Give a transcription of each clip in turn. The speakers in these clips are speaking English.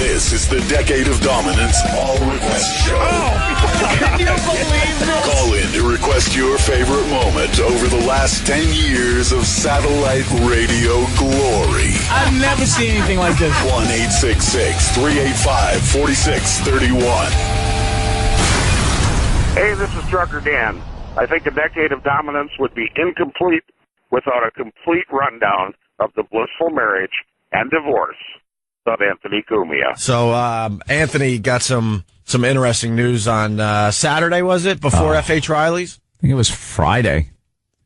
This is the Decade of Dominance All Request Show. Oh, can you believe this? Call in to request your favorite moment over the last 10 years of satellite radio glory. I've never seen anything like this. 1-866-385-4631. Hey, this is Trucker Dan. I think a Decade of Dominance would be incomplete without a complete rundown of the blissful marriage and divorce of Anthony Cumia. So, Anthony got some interesting news on Saturday, was it? Before F.H. Riley's? I think it was Friday.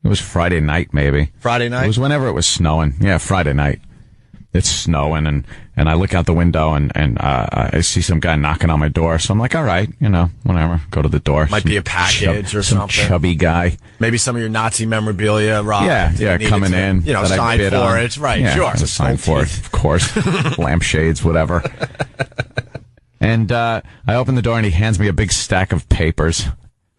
It was Friday night, maybe. Friday night? It was whenever it was snowing. Yeah, Friday night. It's snowing, and I look out the window, and I see some guy knocking on my door. So I'm like, all right, whatever. Go to the door. Might be a package or something. Some chubby guy. Maybe some of your Nazi memorabilia, Rob. Yeah, coming in. Sign for it. Right, yeah, sure. Sign for it, of course. Lampshades, whatever. And I open the door, and he hands me a big stack of papers.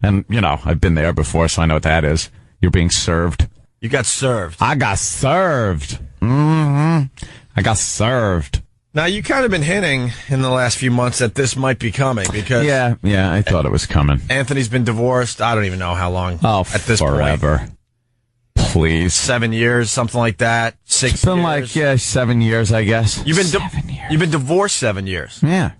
And, I've been there before, so I know what that is. You're being served. You got served. I got served. Mm-hmm. I got served. Now, you kind of been hinting in the last few months that this might be coming because... Yeah, I thought it was coming. Anthony's been divorced. I don't even know how long. Oh, at this forever. Point. Please. 7 years, something like that. 6 years. It's been like, 7 years, I guess. You've been 7 years. You've been divorced 7 years. Yeah.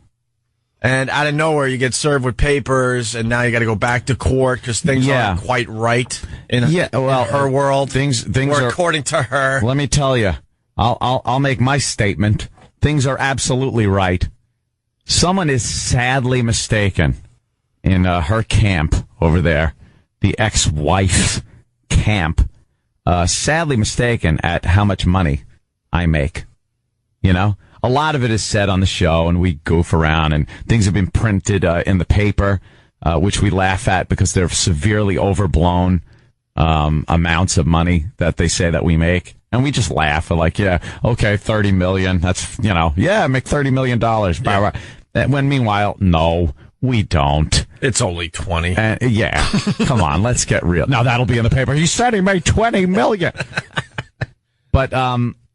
And out of nowhere, you get served with papers, and now you got to go back to court because things aren't quite right in her world. Things or are according to her. Let me tell you, I'll make my statement. Things are absolutely right. Someone is sadly mistaken in her camp over there, the ex-wife's camp. Sadly mistaken at how much money I make. A lot of it is said on the show, and we goof around, and things have been printed in the paper, which we laugh at because they're severely overblown amounts of money that they say that we make. And we just laugh. We're like, yeah, okay, $30 million. That's, I make $30 million. Yeah. When meanwhile, no, we don't. It's only 20. Yeah. Come on, let's get real. Now that'll be in the paper. He said he made $20 million. But,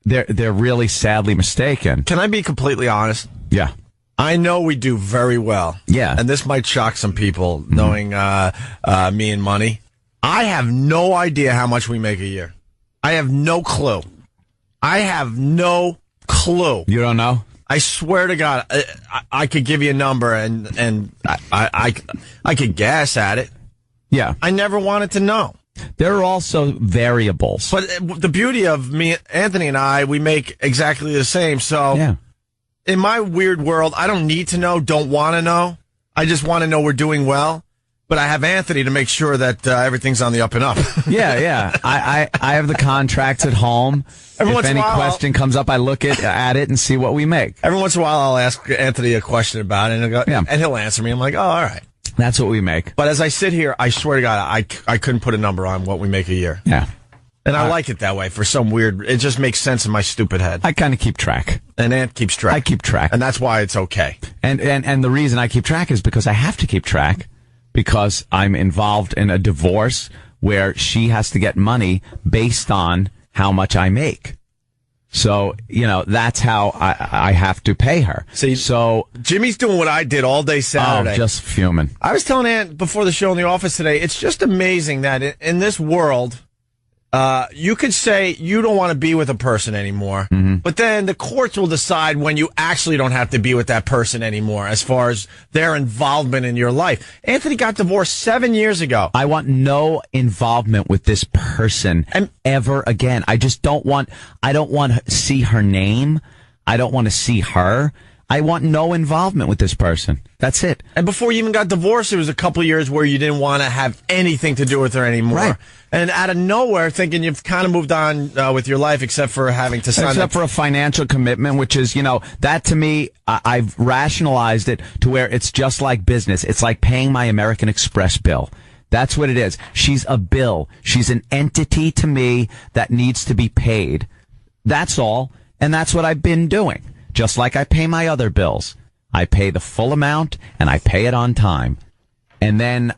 they're really sadly mistaken. Can I be completely honest? Yeah. I know we do very well. Yeah. And this might shock some people, knowing me and money. I have no idea how much we make a year. I have no clue. You don't know? I swear to God, I could give you a number and I could guess at it. Yeah. I never wanted to know. There are also variables. But the beauty of me, Anthony and I, we make exactly the same. So in my weird world, I don't need to know, don't want to know. I just want to know we're doing well. But I have Anthony to make sure that everything's on the up and up. Yeah. I have the contracts at home. If any question comes up, I look at it and see what we make. Every once in a while, I'll ask Anthony a question about it, and he'll answer me. I'm like, oh, all right. That's what we make. But as I sit here, I swear to God, I couldn't put a number on what we make a year. Yeah. And I like it that way for some weird... It just makes sense in my stupid head. I kind of keep track. And Ant keeps track. I keep track. And that's why it's okay. And the reason I keep track is because I have to keep track because I'm involved in a divorce where she has to get money based on how much I make. So, that's how I have to pay her. See, so Jimmy's doing what I did all day Saturday. Oh, just fuming. I was telling Ant before the show in the office today, it's just amazing that in this world, you could say you don't want to be with a person anymore, but then the courts will decide when you actually don't have to be with that person anymore as far as their involvement in your life. Anthony got divorced 7 years ago. I want no involvement with this person ever again. I don't want to see her name. I don't want to see her. I want no involvement with this person. That's it. And before you even got divorced, it was a couple of years where you didn't want to have anything to do with her anymore. Right. And out of nowhere, thinking you've kind of moved on with your life, except for having to sign Except for a financial commitment, which is, that to me, I've rationalized it to where it's just like business. It's like paying my American Express bill. That's what it is. She's a bill. She's an entity to me that needs to be paid. That's all. And that's what I've been doing. Just like I pay my other bills. I pay the full amount and I pay it on time. And then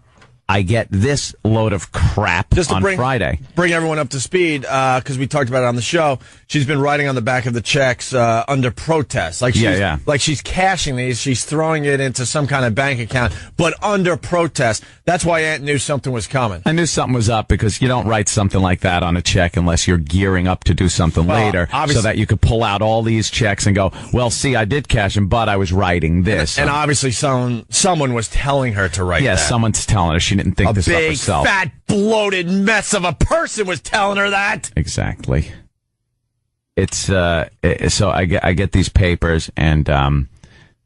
I get this load of crap Just to on Friday. Bring everyone up to speed, because we talked about it on the show. She's been writing on the back of the checks under protest. Like she's cashing these. She's throwing it into some kind of bank account, but under protest. That's why Aunt knew something was coming. I knew something was up because you don't write something like that on a check unless you're gearing up to do something later, so that you could pull out all these checks and go, well, see, I did cash them, but I was writing this. And obviously someone was telling her to write that. Yeah, somene's telling her. She didn't think this up herself. A big, fat, bloated mess of a person was telling her that. Exactly. It's so I get these papers, and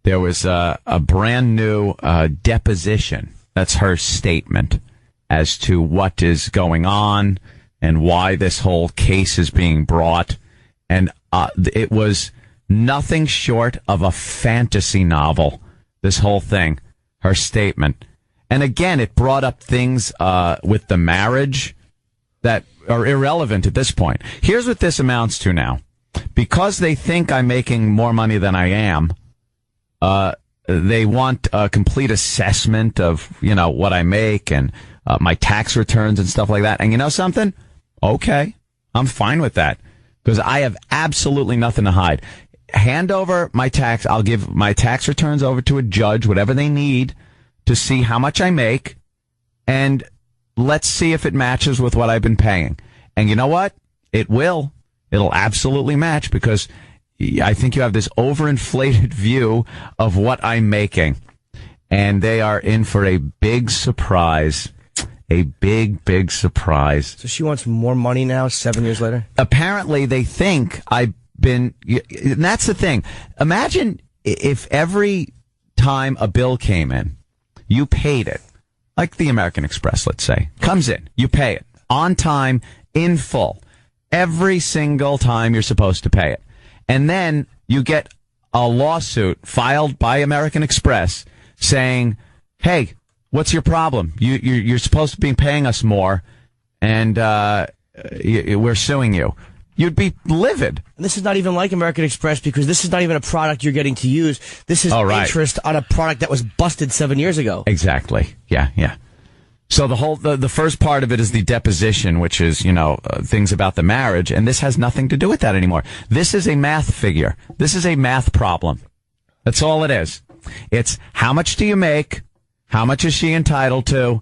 there was a brand new deposition. That's her statement as to what is going on and why this whole case is being brought. And it was nothing short of a fantasy novel, this whole thing, her statement. And again, it brought up things with the marriage that are irrelevant at this point. Here's what this amounts to now. Because they think I'm making more money than I am, they want a complete assessment of, what I make and my tax returns and stuff like that. And you know something? Okay, I'm fine with that because I have absolutely nothing to hide. Hand over my tax. I'll give my tax returns over to a judge, whatever they need, to see how much I make, and let's see if it matches with what I've been paying. And you know what? It will. It'll absolutely match because I think you have this overinflated view of what I'm making. And they are in for a big surprise. A big, big surprise. So she wants more money now, 7 years later? Apparently, they think I've been... And that's the thing. Imagine if every time a bill came in, you paid it, like the American Express, let's say, comes in, you pay it on time, in full, every single time you're supposed to pay it. And then you get a lawsuit filed by American Express saying, hey, what's your problem? You're supposed to be paying us more, and we're suing you. You'd be livid. And this is not even like American Express because this is not even a product you're getting to use. This is interest on a product that was busted 7 years ago. Exactly. Yeah. So the first part of it is the deposition, which is, things about the marriage, and this has nothing to do with that anymore. This is a math figure. This is a math problem. That's all it is. It's how much do you make? How much is she entitled to?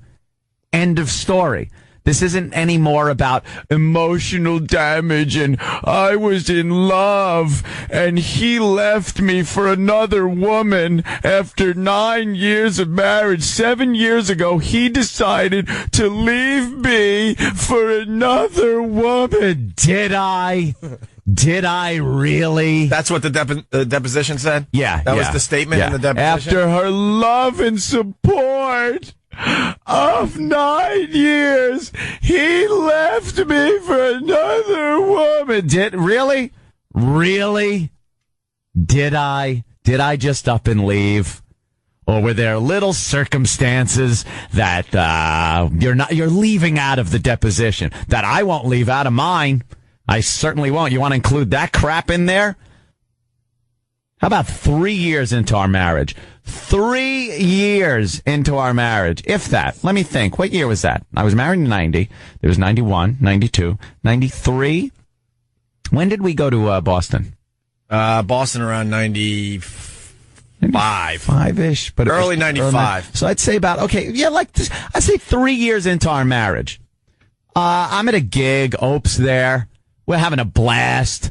End of story. This isn't any more about emotional damage and I was in love and he left me for another woman after 9 years of marriage. 7 years ago, he decided to leave me for another woman. Did I? Did I really? That's what the deposition said? Yeah. That was the statement in the deposition? After her love and support of 9 years, he left me for another woman. Really? Did I just up and leave? Or were there little circumstances that you're leaving out of the deposition that I won't leave out of mine? I certainly won't. You want to include that crap in there? How about 3 years into our marriage? 3 years into our marriage, if that. Let me think. What year was that? I was married in 90. There was 91, 92, 93. When did we go to Boston? Boston around 95. 5-ish. But early 95. So I'd say about, I'd say 3 years into our marriage. I'm at a gig. Ope's there. We're having a blast.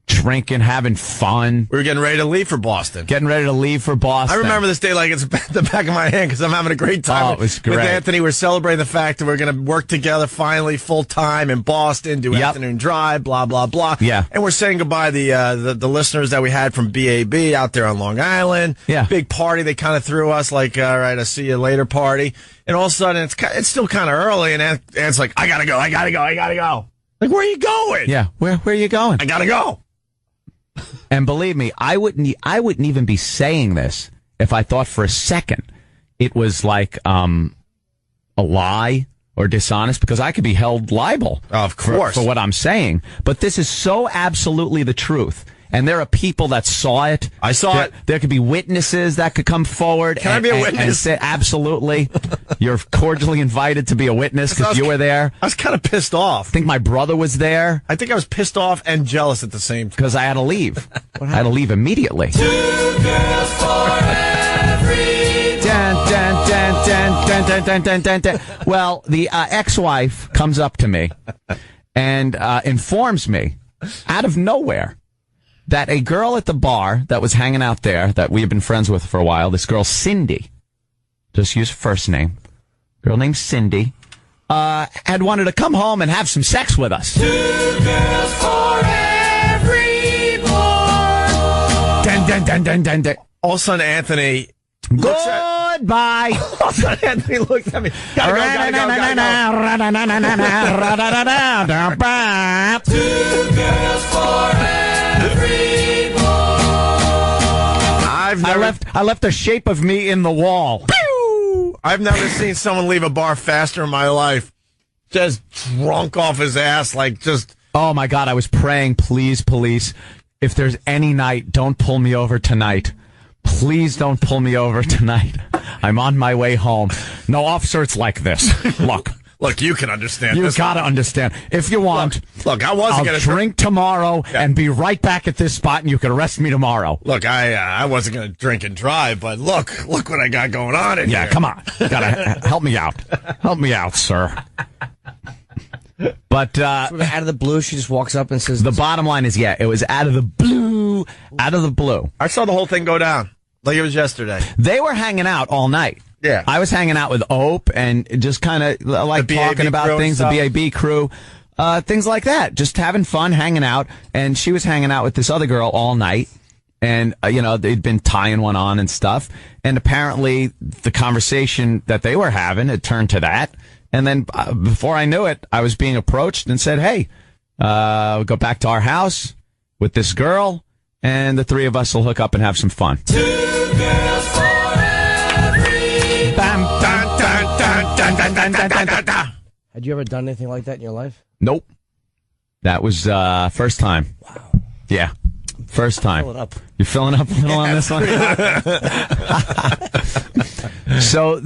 Drinking, having fun. We were getting ready to leave for Boston. I remember this day like it's the back of my hand because I'm having a great time. Oh, it was great. With Anthony, we're celebrating the fact that we're going to work together finally full time in Boston, do afternoon drive, blah, blah, blah. Yeah. And we're saying goodbye to the listeners that we had from BAB out there on Long Island. Yeah. Big party. They kind of threw us like, all right, I'll see you later party. And all of a sudden, it's still kind of early, and Ant's like, I gotta go. Like, where are you going? Yeah, where are you going? I gotta go. And believe me, I wouldn't even be saying this if I thought for a second it was like a lie or dishonest, because I could be held liable of course for what I'm saying. But this is so absolutely the truth. and there are people that saw it. I saw it. There could be witnesses that could come forward. Can I be a witness? And say, absolutely. You're cordially invited to I witness because you were there. I was kind of pissed off. I think my brother was there. I think I was pissed off and jealous at the same time. Because I had to leave. I had to leave immediately. 2 girls for every boy. Well, the ex-wife comes up to me and informs me out of nowhere that a girl at the bar that was hanging out there that we had been friends with for a while, this girl Cindy, just use her first name, girl named Cindy, had wanted to come home and have some sex with us. 2 girls for every boy. All of a sudden, Anthony. Goodbye. All of a sudden, Anthony looked at me. Gotta go. 2 girls for every boy. I left the shape of me in the wall. I've never seen someone leave a bar faster in my life. Just drunk off his ass, like just. Oh my God! I was praying, please, police. If there's any night, don't pull me over tonight. Please don't pull me over tonight. I'm on my way home. No, officer, it's like this. Look, you can understand. You've got to understand. If you want, look, I wasn't going to drink tomorrow and be right back at this spot, and you can arrest me tomorrow. Look, I wasn't going to drink and drive, but look what I got going on in here. Yeah, come on. Gotta help me out. Help me out, sir. But out of the blue, she just walks up and says, the bottom line is, it was out of the blue. Out of the blue. I saw the whole thing go down like it was yesterday. They were hanging out all night. Yeah. I was hanging out with Ope and just kind of like talking about things, the BAB crew, things like that. Just having fun, hanging out. And she was hanging out with this other girl all night. And, they'd been tying one on and stuff. And apparently the conversation that they were having, it turned to that. And then before I knew it, I was being approached and said, hey, we'll go back to our house with this girl. And the 3 of us will hook up and have some fun. 2 girls for every Had you ever done anything like that in your life? Nope. That was first time. Wow. Yeah. First time. Fill it up. You're filling up a little on this one? So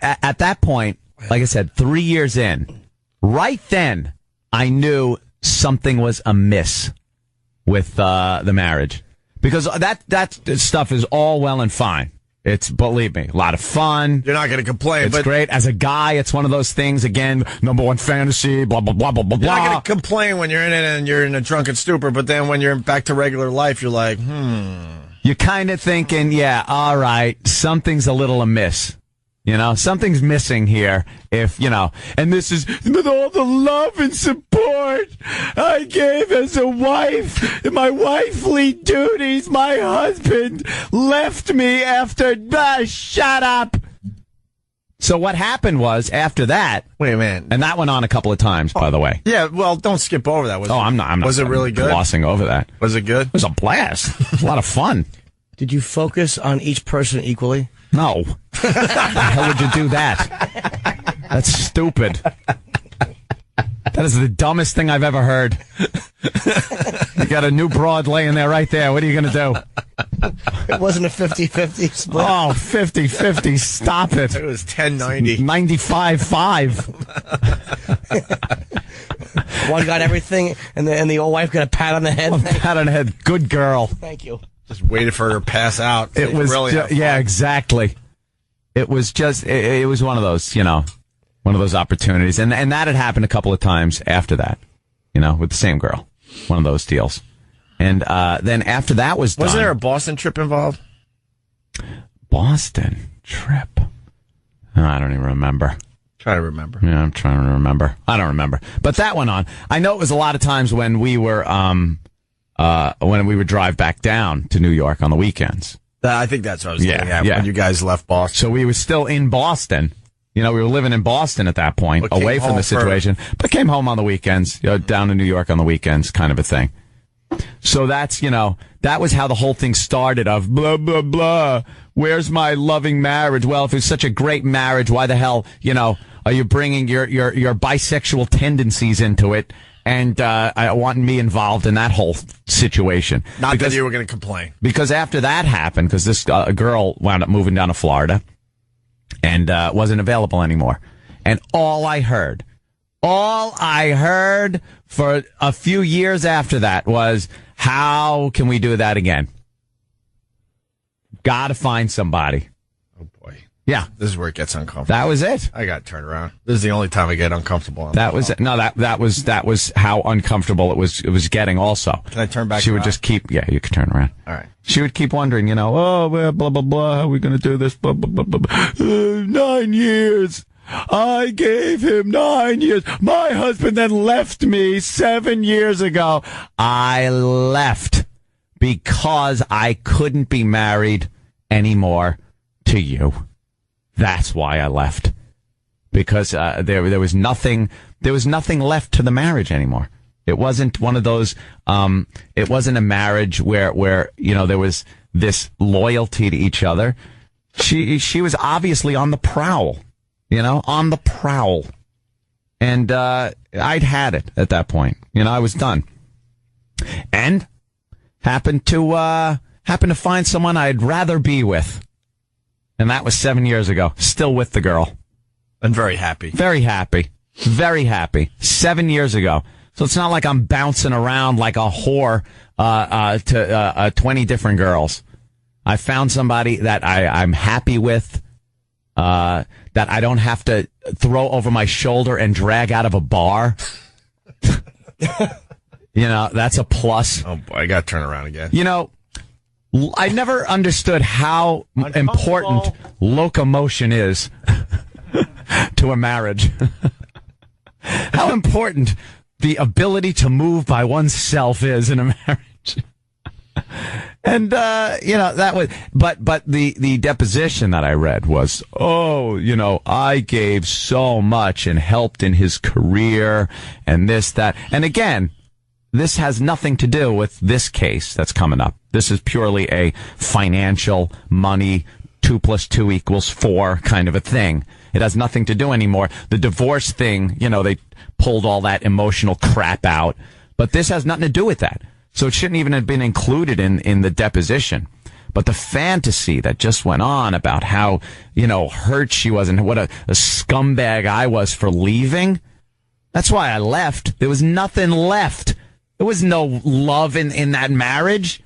at that point, like I said, 3 years in, right then, I knew something was amiss with the marriage, because that stuff is all well and fine. It's, believe me, a lot of fun. You're not going to complain. It's great. As a guy, it's one of those things, again, number one fantasy, blah, blah, blah, blah, blah, blah. You're not going to complain when you're in it and you're in a drunken stupor, but then when you're back to regular life, you're like, You're kind of thinking, yeah, all right, something's a little amiss. Something's missing here. And this is with all the love and support I gave as a wife, my wifely duties. My husband left me after. Shut up. So what happened was after that. Wait a minute. And that went on a couple of times, by the way. Yeah, well, don't skip over that. I'm not. Was it really good? Glossing over that. Was it good? It was a blast. It was a lot of fun. Did you focus on each person equally? No. How the hell would you do that? That's stupid. That is the dumbest thing I've ever heard. You got a new broad laying there right there. What are you going to do? It wasn't a 50-50 split. Oh, 50-50. Stop it. It was 10-90. 95-5. One got everything, and the old wife got a pat on the head. Pat on the head. Good girl. Thank you. Just waited for her to pass out. It was, really yeah, exactly. It was just, it was one of those, one of those opportunities. And that had happened a couple of times after that, with the same girl. One of those deals. And then after that was done. Wasn't there a Boston trip involved? Boston trip? Oh, I don't even remember. Try to remember. Yeah, I'm trying to remember. I don't remember. But that went on. I know it was a lot of times when we were, when we would drive back down to New York on the weekends. I think that's what I was getting at when you guys left Boston. So we were still in Boston. We were living in Boston at that point, away from the situation, but came home on the weekends, down to New York on the weekends, kind of a thing. So that's, that was how the whole thing started of blah, blah, blah. Where's my loving marriage? Well, if it's such a great marriage, why the hell, are you bringing your bisexual tendencies into it? and wanting me involved in that whole situation. Not because you were going to complain. Because after that happened, because this girl wound up moving down to Florida and wasn't available anymore. And all I heard for a few years after that was, how can we do that again? Gotta find somebody. Oh, boy. Yeah. This is where it gets uncomfortable. That was it. I got turned around. This is the only time I get uncomfortable. That was it. No, that was how uncomfortable it was getting also. Can I turn back She would around? just keep, yeah, you could turn around. All right. She would keep wondering, oh, well, blah, blah, blah, how are we going to do this? Blah, blah, blah, blah. 9 years. I gave him 9 years. My husband then left me 7 years ago. I left because I couldn't be married anymore to you. That's why I left. Because there was nothing left to the marriage anymore. It wasn't one of those. It wasn't a marriage where there was this loyalty to each other. She was obviously on the prowl. On the prowl. And I'd had it at that point. I was done. And happened to find someone I'd rather be with. And that was 7 years ago. Still with the girl. And very happy. Very happy. Very happy. 7 years ago. So it's not like I'm bouncing around like a whore to 20 different girls. I found somebody that I'm happy with. That I don't have to throw over my shoulder and drag out of a bar. That's a plus. Oh, boy, I got to turn around again. I never understood how important locomotion is to a marriage. How important the ability to move by oneself is in a marriage. And, that was, but the deposition that I read was, I gave so much and helped in his career and this, that. And again, this has nothing to do with this case that's coming up. This is purely a financial, money, 2 + 2 = 4 kind of a thing. It has nothing to do anymore. The divorce thing, they pulled all that emotional crap out. But this has nothing to do with that. So it shouldn't even have been included in the deposition. But the fantasy that just went on about how, hurt she was and what a scumbag I was for leaving, that's why I left. There was nothing left. There was no love in that marriage.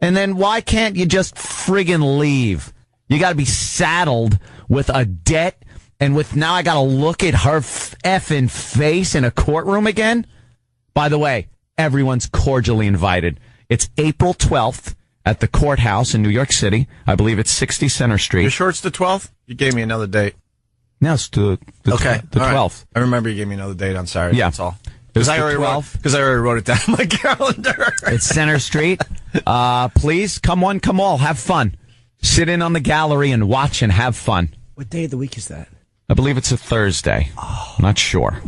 And then why can't you just friggin' leave? You got to be saddled with a debt, and with now I got to look at her effing face in a courtroom again? By the way, everyone's cordially invited. It's April 12th at the courthouse in New York City. I believe it's 60 Center Street. You sure it's the 12th? You gave me another date. No, it's the 12th. Right. I remember you gave me another date on Saturday. Yeah. That's all. Because I already wrote it down on my calendar. It's Center Street. Please, come one, come all. Have fun. Sit in on the gallery and watch and have fun. What day of the week is that? I believe it's a Thursday. Oh. Not sure.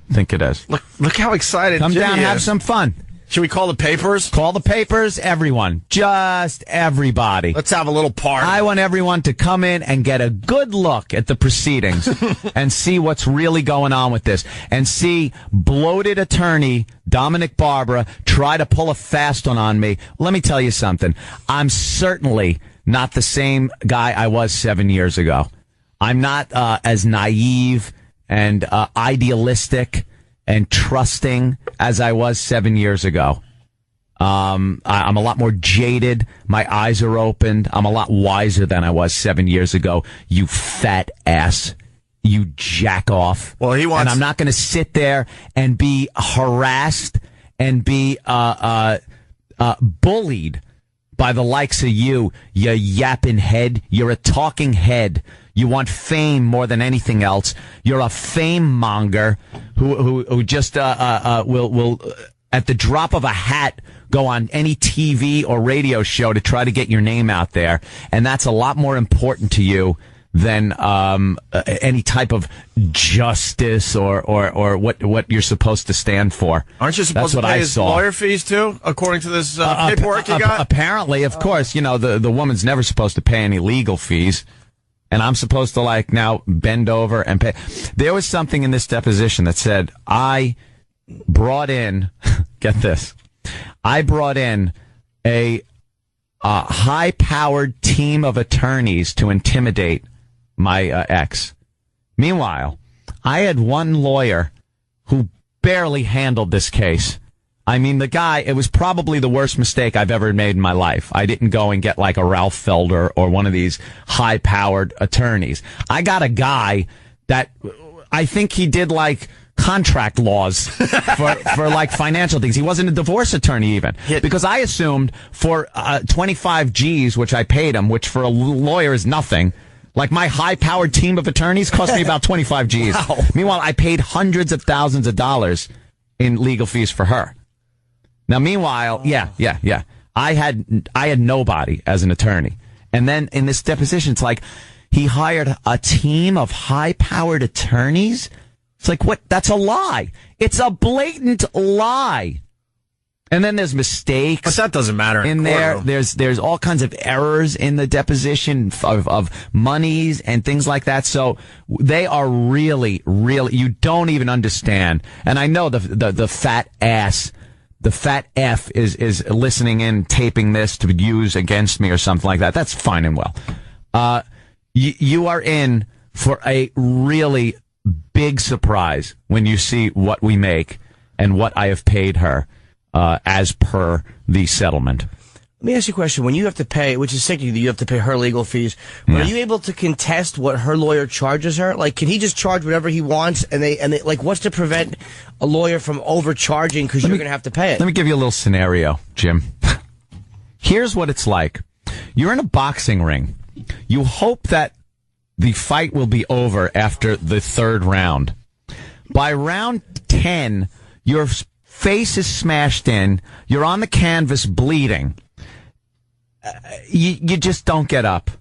I think it is. Look how excited Come Jimmy down, is. have some fun. Should we call the papers? Call the papers, everyone. Just everybody. Let's have a little party. I want everyone to come in and get a good look at the proceedings and see what's really going on with this. And see bloated attorney Dominic Barbara try to pull a fast one on me. Let me tell you something. I'm certainly not the same guy I was 7 years ago. I'm not as naive and idealistic and trusting as I was 7 years ago. I'm a lot more jaded. My eyes are opened. I'm a lot wiser than I was 7 years ago. You fat ass. You jack off. Well, he wants. And I'm not going to sit there and be harassed and be bullied by the likes of you yapping head. You're a talking head. You want fame more than anything else. You're a fame monger who just will at the drop of a hat go on any TV or radio show to try to get your name out there, and that's a lot more important to you than any type of justice or what you're supposed to stand for. Aren't you supposed to pay his lawyer fees too, according to this paperwork you got? Apparently, of course, the woman's never supposed to pay any legal fees. And I'm supposed to now bend over and pay. There was something in this deposition that said, I brought in, get this, I brought in a high-powered team of attorneys to intimidate my ex. Meanwhile, I had one lawyer who barely handled this case. I mean, the guy, it was probably the worst mistake I've ever made in my life. I didn't go and get like a Ralph Felder or one of these high-powered attorneys. I got a guy that I think he did like contract laws for like financial things. He wasn't a divorce attorney even, because I assumed for 25 G's, which I paid him, which for a lawyer is nothing. Like my high-powered team of attorneys cost me about 25 G's. Wow. Meanwhile, I paid hundreds of thousands of dollars in legal fees for her. Now, meanwhile, yeah. I had nobody as an attorney. And then in this deposition, it's like he hired a team of high-powered attorneys. It's like, what? That's a lie. It's a blatant lie. And then there's mistakes. But that doesn't matter in there. There's all kinds of errors in the deposition of monies and things like that. So they are really, you don't even understand. And I know the fat ass, the fat F is listening in, taping this to use against me or something like that. That's fine and well. You are in for a really big surprise when you see what we make and what I have paid her as per the settlement. Let me ask you a question. When you have to pay, which is sick, you have to pay her legal fees. Are you able to contest what her lawyer charges her? Like, can he just charge whatever he wants? And they like, what's to prevent a lawyer from overcharging because you're going to have to pay it? Let me give you a little scenario, Jim. Here's what it's like. You're in a boxing ring. You hope that the fight will be over after the third round. By round 10, your face is smashed in. You're on the canvas bleeding. You just don't get up.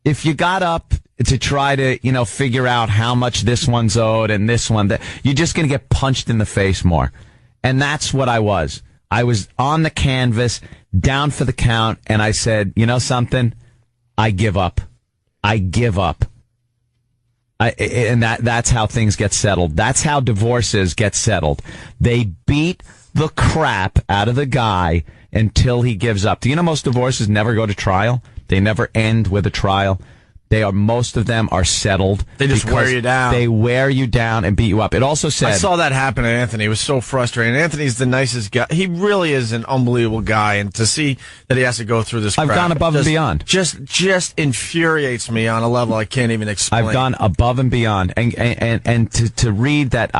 If you got up to try to, figure out how much this one's owed and this one, that you're just going to get punched in the face more. And that's what I was. I was on the canvas, down for the count, and I said, you know something? I give up. And that's how things get settled. That's how divorces get settled. They beat the crap out of the guy until he gives up. Do you know most divorces never go to trial? They never end with a trial. Most of them are settled. They just wear you down. They wear you down and beat you up. It also said, I saw that happen to Anthony. It was so frustrating. Anthony's the nicest guy. He really is an unbelievable guy, and to see that he has to go through this crap, I've gone above and beyond. Just infuriates me on a level I can't even explain. I've gone above and beyond, and to read that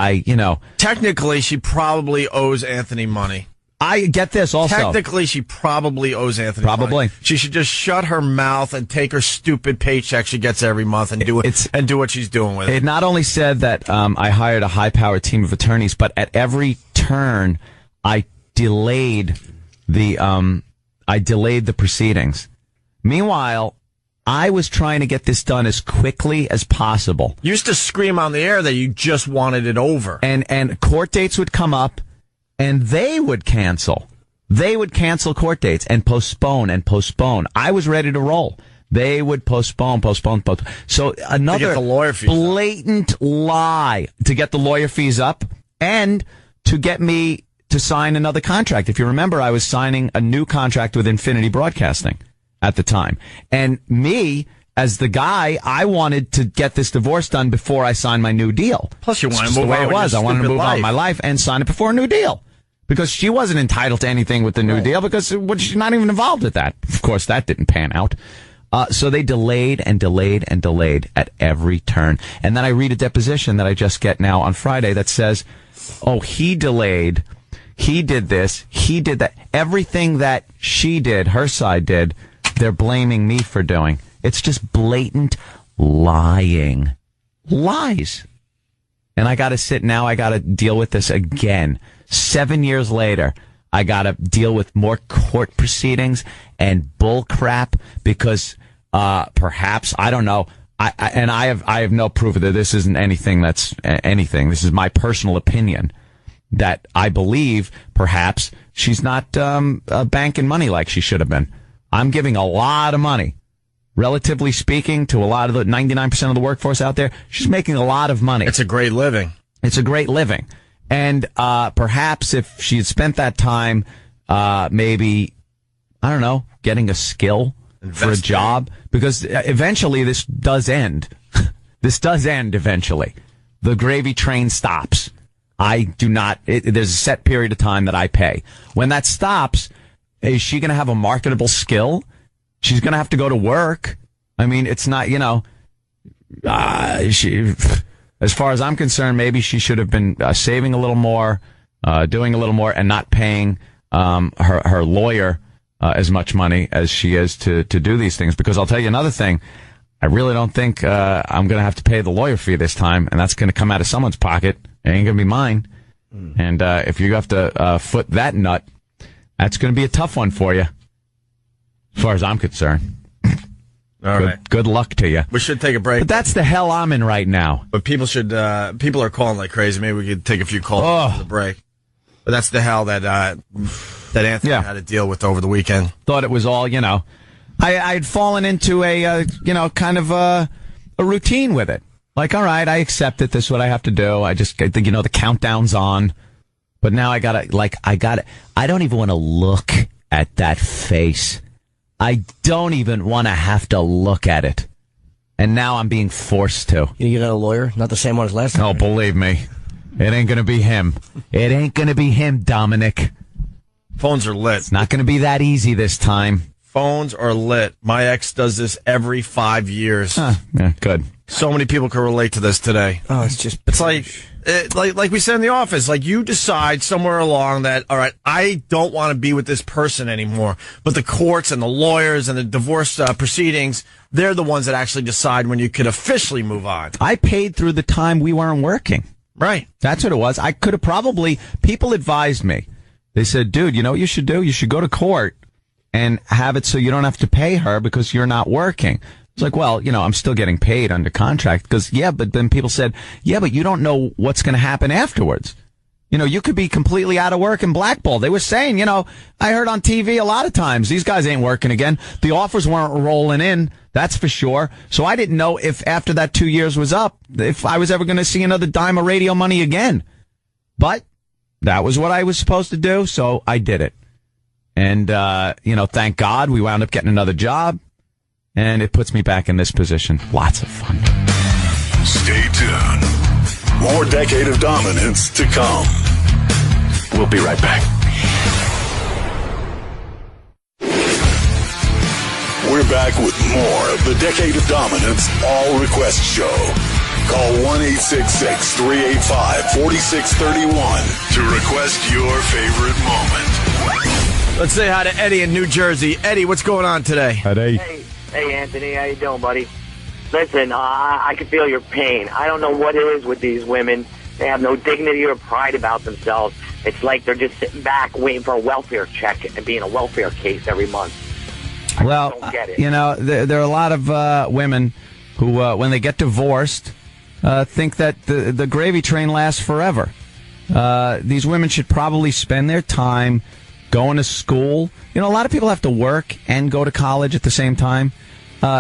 technically she probably owes Anthony money. I get this also. Technically, she probably owes Anthony money. She should just shut her mouth and take her stupid paycheck she gets every month and do what she's doing with it. It not only said that I hired a high-powered team of attorneys, but at every turn I delayed the proceedings. Meanwhile, I was trying to get this done as quickly as possible. You used to scream on the air that you just wanted it over. And court dates would come up. And they would cancel. They would cancel court dates and postpone and postpone. I was ready to roll. They would postpone. So another blatant lie to get the lawyer fees up and to get me to sign another contract. If you remember, I was signing a new contract with Infinity Broadcasting at the time. And me, as the guy, I wanted to get this divorce done before I signed my new deal. Plus, you want to move on. The way it was. I wanted to move on with my life and sign it before a new deal. Because she wasn't entitled to anything with the new deal because she's not even involved with that. Of course, that didn't pan out. So they delayed and delayed and delayed at every turn. And then I read a deposition that I just get now on Friday that says, oh, he delayed, he did this, he did that. Everything that she did, her side did, they're blaming me for doing. It's just blatant lying. Lies. And I got to deal with this again. 7 years later, I got to deal with more court proceedings and bull crap because perhaps, I don't know, I have no proof that this isn't anything that's anything. This is my personal opinion that I believe perhaps she's not banking money like she should have been. I'm giving a lot of money. Relatively speaking, to a lot of the 99% of the workforce out there, she's making a lot of money. It's a great living. It's a great living. And perhaps if she had spent that time, maybe, I don't know, getting a skill for a job, because eventually this does end. This does end eventually. The gravy train stops. I do not, there's a set period of time that I pay. When that stops, is she going to have a marketable skill? She's going to have to go to work. I mean, it's not, as far as I'm concerned, maybe she should have been saving a little more, doing a little more, and not paying her lawyer as much money as she is to do these things. Because I'll tell you another thing, I really don't think I'm going to have to pay the lawyer fee this time, and that's going to come out of someone's pocket. It ain't going to be mine. And if you have to foot that nut, that's going to be a tough one for you, as far as I'm concerned. All right. Good luck to you. We should take a break. But that's the hell I'm in right now. But people are calling like crazy. Maybe we could take a few calls after the break. But that's the hell that Anthony had to deal with over the weekend. Thought it was all, I had fallen into a, kind of a routine with it. Like, all right, I accept it. This is what I have to do. I think, the countdown's on. But now I don't even want to look at that face. I don't even want to have to look at it. And now I'm being forced to. You got a lawyer? Not the same one as last time? Oh, believe me. It ain't going to be him. It ain't going to be him, Dominic. Phones are lit. It's not going to be that easy this time. Phones are lit. My ex does this every 5 years. Yeah, good. So many people can relate to this today. Oh, it's like we said in the office, like you decide somewhere along that, all right, I don't want to be with this person anymore. But the courts and the lawyers and the divorce proceedings, they're the ones that actually decide when you could officially move on. I paid through the time we weren't working. Right. That's what it was. I could have people advised me. They said, dude, you know what you should do? You should go to court and have it so you don't have to pay her because you're not working. It's like, well, I'm still getting paid under contract because, but then people said, but you don't know what's going to happen afterwards. You could be completely out of work and blackballed. They were saying, I heard on TV a lot of times, these guys ain't working again. The offers weren't rolling in. That's for sure. So I didn't know if after that 2 years was up, if I was ever going to see another dime of radio money again. But that was what I was supposed to do. So I did it. And, thank God we wound up getting another job. And it puts me back in this position. Lots of fun. Stay tuned. More Decade of Dominance to come. We'll be right back. We're back with more of the Decade of Dominance All Request Show. Call 1-866-385-4631 to request your favorite moment. Let's say hi to Eddie in New Jersey. Eddie, what's going on today? Hey, Anthony, how you doing, buddy? Listen, I can feel your pain. I don't know what it is with these women. They have no dignity or pride about themselves. It's like they're just sitting back waiting for a welfare check and being a welfare case every month. Well, don't get it. there are a lot of women who, when they get divorced, think that the gravy train lasts forever. These women should probably spend their time going to school. A lot of people have to work and go to college at the same time.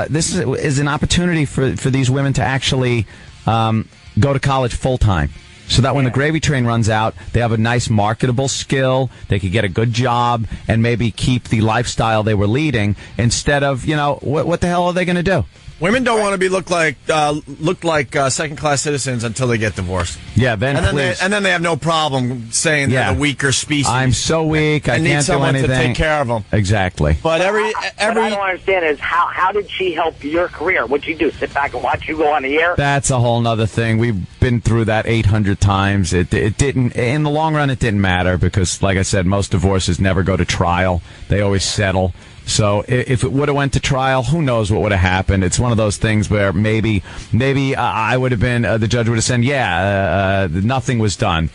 This is an opportunity for these women to actually go to college full time. So that when the gravy train runs out, they have a nice marketable skill, they could get a good job, and maybe keep the lifestyle they were leading instead of, what the hell are they going to do? Women don't want to be look like second-class citizens until they get divorced. Yeah, then and then they have no problem saying they're the weaker species. I'm so weak, I can't do anything. Need someone to take care of them. Exactly. But what I don't understand is how did she help your career? What'd you do? Sit back and watch you go on the air? That's a whole nother thing. We've been through that 800 times. It didn't, in the long run, it didn't matter because, like I said, most divorces never go to trial. They always settle. So if it would have went to trial, who knows what would have happened? It's one of those things where maybe I would have been, the judge would have said, nothing was done.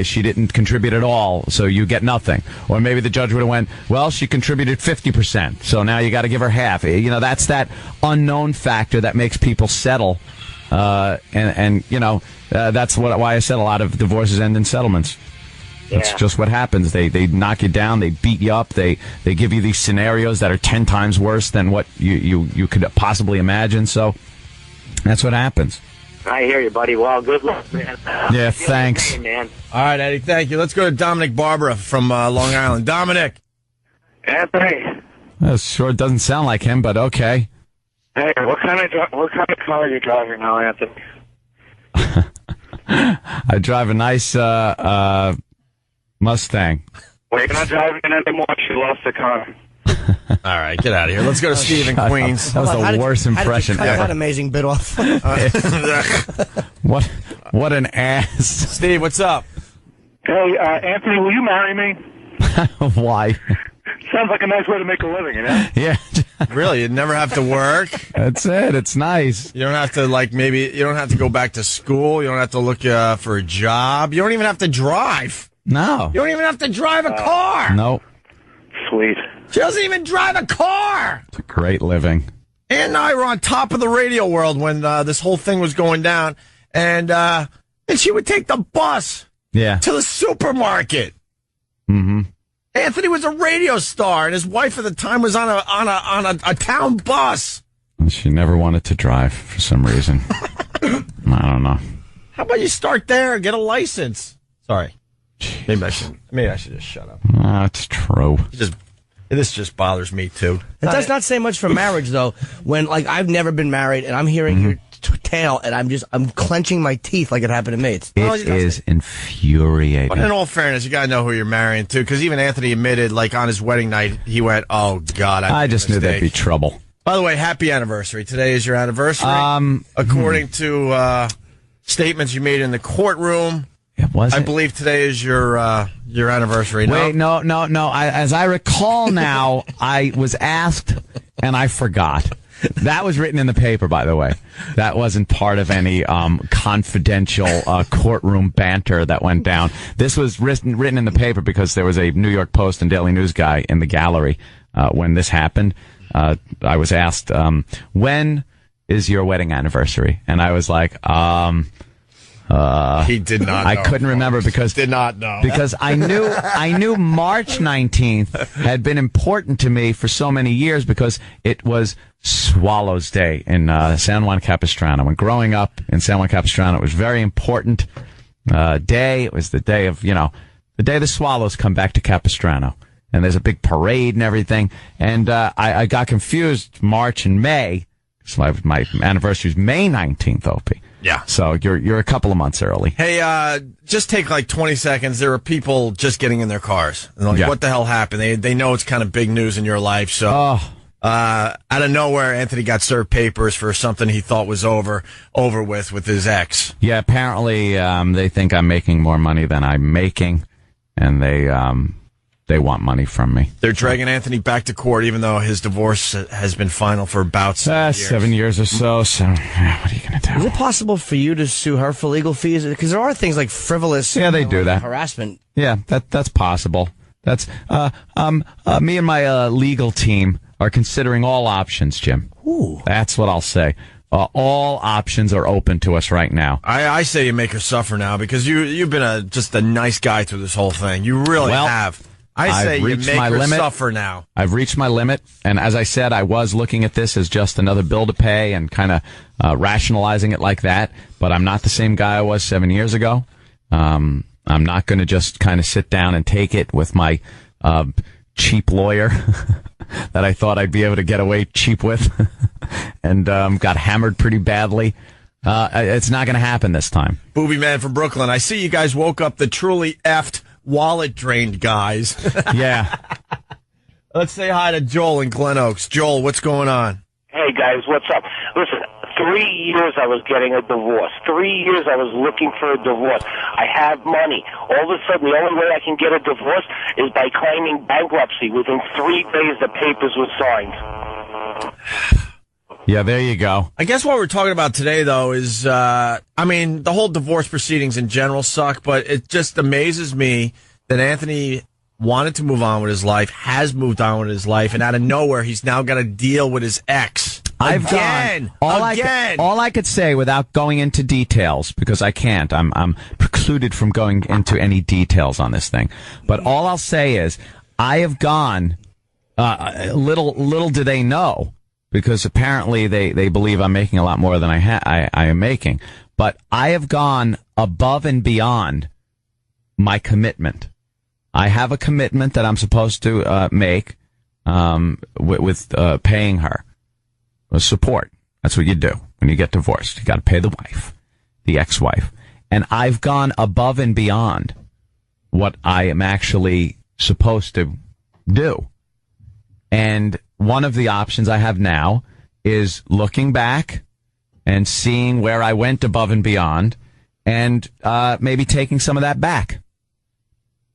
She didn't contribute at all, so you get nothing. Or maybe the judge would have went, well, she contributed 50%, so now you got to give her half. That's that unknown factor that makes people settle. That's why I said a lot of divorces end in settlements. That's just what happens. They knock you down. They beat you up. They give you these scenarios that are 10 times worse than what you could possibly imagine. So that's what happens. I hear you, buddy. Well, good luck, man. Yeah, thanks. Hey, man. All right, Eddie, thank you. Let's go to Dominic Barbara from Long Island. Dominic. Anthony, That sure doesn't sound like him, but okay. hey, what kind of car are you driving now, Anthony? I drive a nice Mustang. Well, you're not driving it anymore. She lost the car. All right, get out of here. Let's go to Steve in Queens. That was How the did- worst impression How did you cut ever. that amazing bit off? What an ass. Steve, what's up? Hey, Anthony, will you marry me? Why? Sounds like a nice way to make a living, you know? Yeah, Really, you never have to work. that's it. It's nice. You don't have to, you don't have to go back to school. You don't have to look for a job. You don't even have to drive. No. You don't even have to drive a car. No. Sweet. She doesn't even drive a car. It's a great living. Ann and I were on top of the radio world when this whole thing was going down, and she would take the bus Yeah. to the supermarket. Mm-hmm. Anthony was a radio star, and his wife at the time was on a town bus. And she never wanted to drive for some reason. I don't know. How about you start there and get a license? Sorry, maybe I should just shut up. That's true. This just bothers me too. It does not say much for marriage, though. When, like, I've never been married, and I'm hearing your tale, and I'm clenching my teeth like it happened to me. It is infuriating. But in all fairness, you gotta know who you're marrying too, because even Anthony admitted, like on his wedding night, he went, "Oh God, I just knew there'd be trouble. By the way, happy anniversary! Today is your anniversary. According to statements you made in the courtroom, I believe today is your anniversary. Wait, no. As I recall now, I was asked and I forgot. That was written in the paper, by the way. That wasn't part of any confidential courtroom banter that went down. This was written in the paper because there was a New York Post and Daily News guy in the gallery when this happened. I was asked, when is your wedding anniversary? And I was like, he did not know. I couldn't remember because did not know. Because I knew March 19th had been important to me for so many years because it was Swallows Day in San Juan Capistrano. When growing up in San Juan Capistrano, it was a very important day. It was the day of, the day the Swallows come back to Capistrano. And there's a big parade and everything. And I got confused March and May. So my anniversary is May 19th, Opie. Yeah. So you're a couple of months early. Hey, just take like 20 seconds. There are people just getting in their cars. And like, what the hell happened? They know it's kind of big news in your life. So, out of nowhere, Anthony got served papers for something he thought was over with his ex. Yeah, apparently they think I'm making more money than I'm making, and they want money from me. They're dragging Anthony back to court, even though his divorce has been final for about 7 years. 7 years or so. So, what are you going to do? Is it possible for you to sue her for legal fees? Because there are things like frivolous. Yeah, they do that. Harassment. Yeah, that's possible. That's me and my legal team are considering all options, Jim. Ooh. That's what I'll say. All options are open to us right now. I say you make her suffer now because you've been just a nice guy through this whole thing. You really have. I say you make her suffer now. I've reached my limit, and as I said, I was looking at this as just another bill to pay and kind of rationalizing it like that, but I'm not the same guy I was 7 years ago. I'm not going to just kind of sit down and take it with my cheap lawyer that I thought I'd be able to get away cheap with and got hammered pretty badly. It's not going to happen this time. Booby Man from Brooklyn, I see you guys woke up the truly effed wallet drained guys. Yeah. Let's say hi to Joel in Glen Oaks. Joel, what's going on? Hey, guys, what's up? Listen, 3 years I was getting a divorce. 3 years I was looking for a divorce. I have money. All of a sudden, the only way I can get a divorce is by claiming bankruptcy. Within 3 days, the papers were signed. Yeah, there you go. I guess what we're talking about today, though, is, the whole divorce proceedings in general suck, but it just amazes me that Anthony wanted to move on with his life, has moved on with his life, and out of nowhere, he's now got to deal with his ex. All I could say without going into details, because I can't, I'm precluded from going into any details on this thing. But all I'll say is, I have gone, little do they know, because apparently they believe I'm making a lot more than I am making. But I have gone above and beyond my commitment. I have a commitment that I'm supposed to make with paying her support. That's what you do when you get divorced. You got to pay the wife, the ex-wife. And I've gone above and beyond what I am actually supposed to do. And one of the options I have now is looking back and seeing where I went above and beyond and maybe taking some of that back.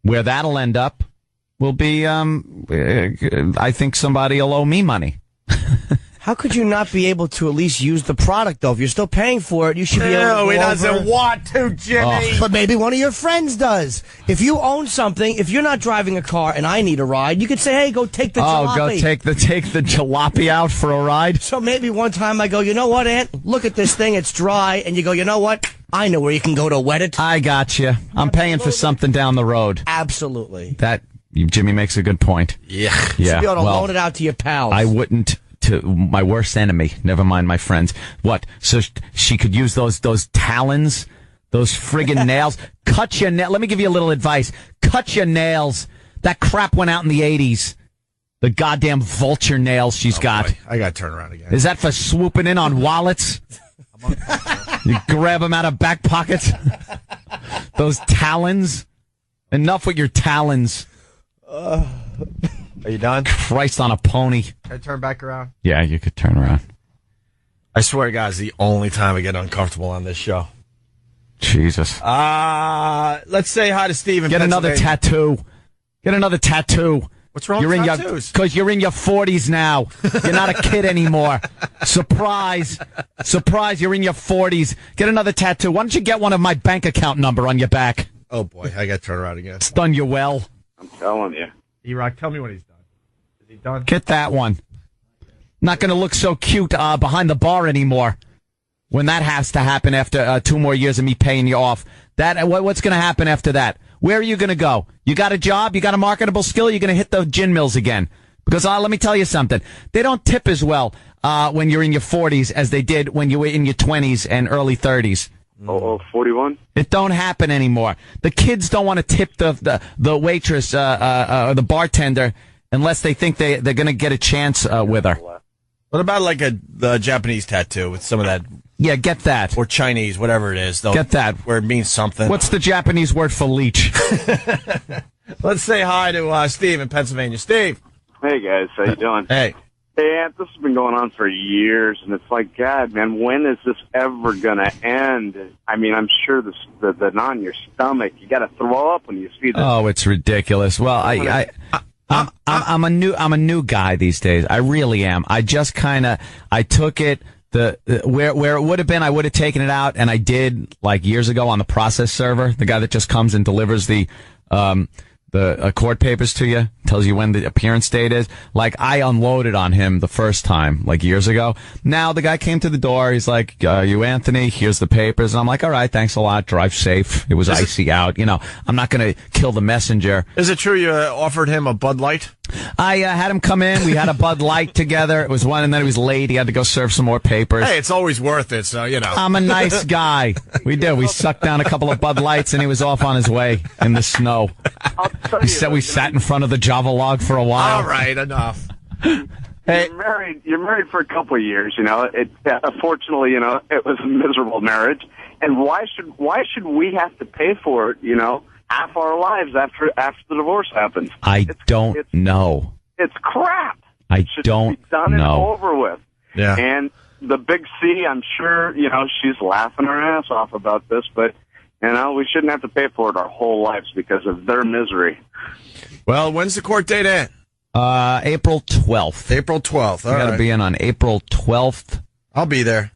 Where that'll end up will be, I think somebody will owe me money. How could you not be able to at least use the product, though? If you're still paying for it, you should be able to No, go he doesn't over. want to, Jimmy. But maybe one of your friends does. If you own something, if you're not driving a car and I need a ride, you could say, hey, go take the jalopy. Go take the jalopy out for a ride. So maybe one time I go, you know what, Aunt? Look at this thing. It's dry. And you go, you know what? I know where you can go to wet it. I got you. I'm paying for something down the road. Absolutely. That Jimmy makes a good point. Yeah. You should be able to loan it out to your pals. I wouldn't to my worst enemy. Never mind my friends. What? So she could use those talons, those friggin' nails. Cut your nail. Let me give you a little advice. Cut your nails. That crap went out in the 80s. The goddamn vulture nails she's got. Boy, I got to turn around again. Is that for swooping in on wallets? You grab them out of back pockets. Those talons. Enough with your talons. Are you done? Christ on a pony. Can I turn back around? Yeah, you could turn around. I swear to God, it's the only time I get uncomfortable on this show. Jesus. Let's say hi to Steve in Get another Pennsylvania. tattoo. Get another tattoo. What's wrong with tattoos? Because you're in your 40s now. You're not a kid anymore. Surprise. Surprise, you're in your 40s. Get another tattoo. Why don't you get one of my bank account number on your back? Oh, boy. I got to turn around again. It's done you well. I'm telling you. E-Rock, tell me when he's done. Is he done? Get that one. Not going to look so cute behind the bar anymore. When that has to happen after 2 more years of me paying you off. What's going to happen after that? Where are you going to go? You got a job? You got a marketable skill? You're going to hit the gin mills again. Because let me tell you something. They don't tip as well when you're in your 40s as they did when you were in your 20s and early 30s. 41? It don't happen anymore. The kids don't want to tip the waitress or the bartender unless they think they're going to get a chance with her. What about like the Japanese tattoo with some of that? Yeah, get that. Or Chinese, whatever it is. Get that. Where it means something. What's the Japanese word for leech? Let's say hi to Steve in Pennsylvania. Steve. Hey, guys. How you doing? Hey. Hey, Aunt, this has been going on for years, and it's like, God, man, when is this ever going to end? I mean, I'm sure the knot in your stomach, you got to throw up when you see this. Oh, it's ridiculous. Well, I'm a new guy these days. I really am. I just I took it where it would have been. I would have taken it out, and I did like years ago on the process server. The guy that just comes and delivers the court papers to you, tells you when the appearance date is. Like, I unloaded on him the first time, like years ago. Now the guy came to the door. He's like, you Anthony, here's the papers. And I'm like, all right, thanks a lot. Drive safe. It was icy out. You know, I'm not going to kill the messenger. Is it true you offered him a Bud Light? I had him come in. We had a Bud Light together. It was one, and then he was late. He had to go serve some more papers. Hey, it's always worth it, so, you know. I'm a nice guy. We did. We sucked down a couple of Bud Lights, and he was off on his way in the snow. He said we sat in front of the Java log for a while. All right, enough. Hey, you're married for a couple of years, you know. Unfortunately, you know, it was a miserable marriage. And why should we have to pay for it, you know, half our lives after the divorce happens? I don't know. It's crap. I It should don't be done and know. over with. Yeah. And the big C, I'm sure, you know, she's laughing her ass off about this, but, you know, we shouldn't have to pay for it our whole lives because of their misery. Well, when's the court date at? April 12th. April 12th. I got to be in on April 12th. I'll be there.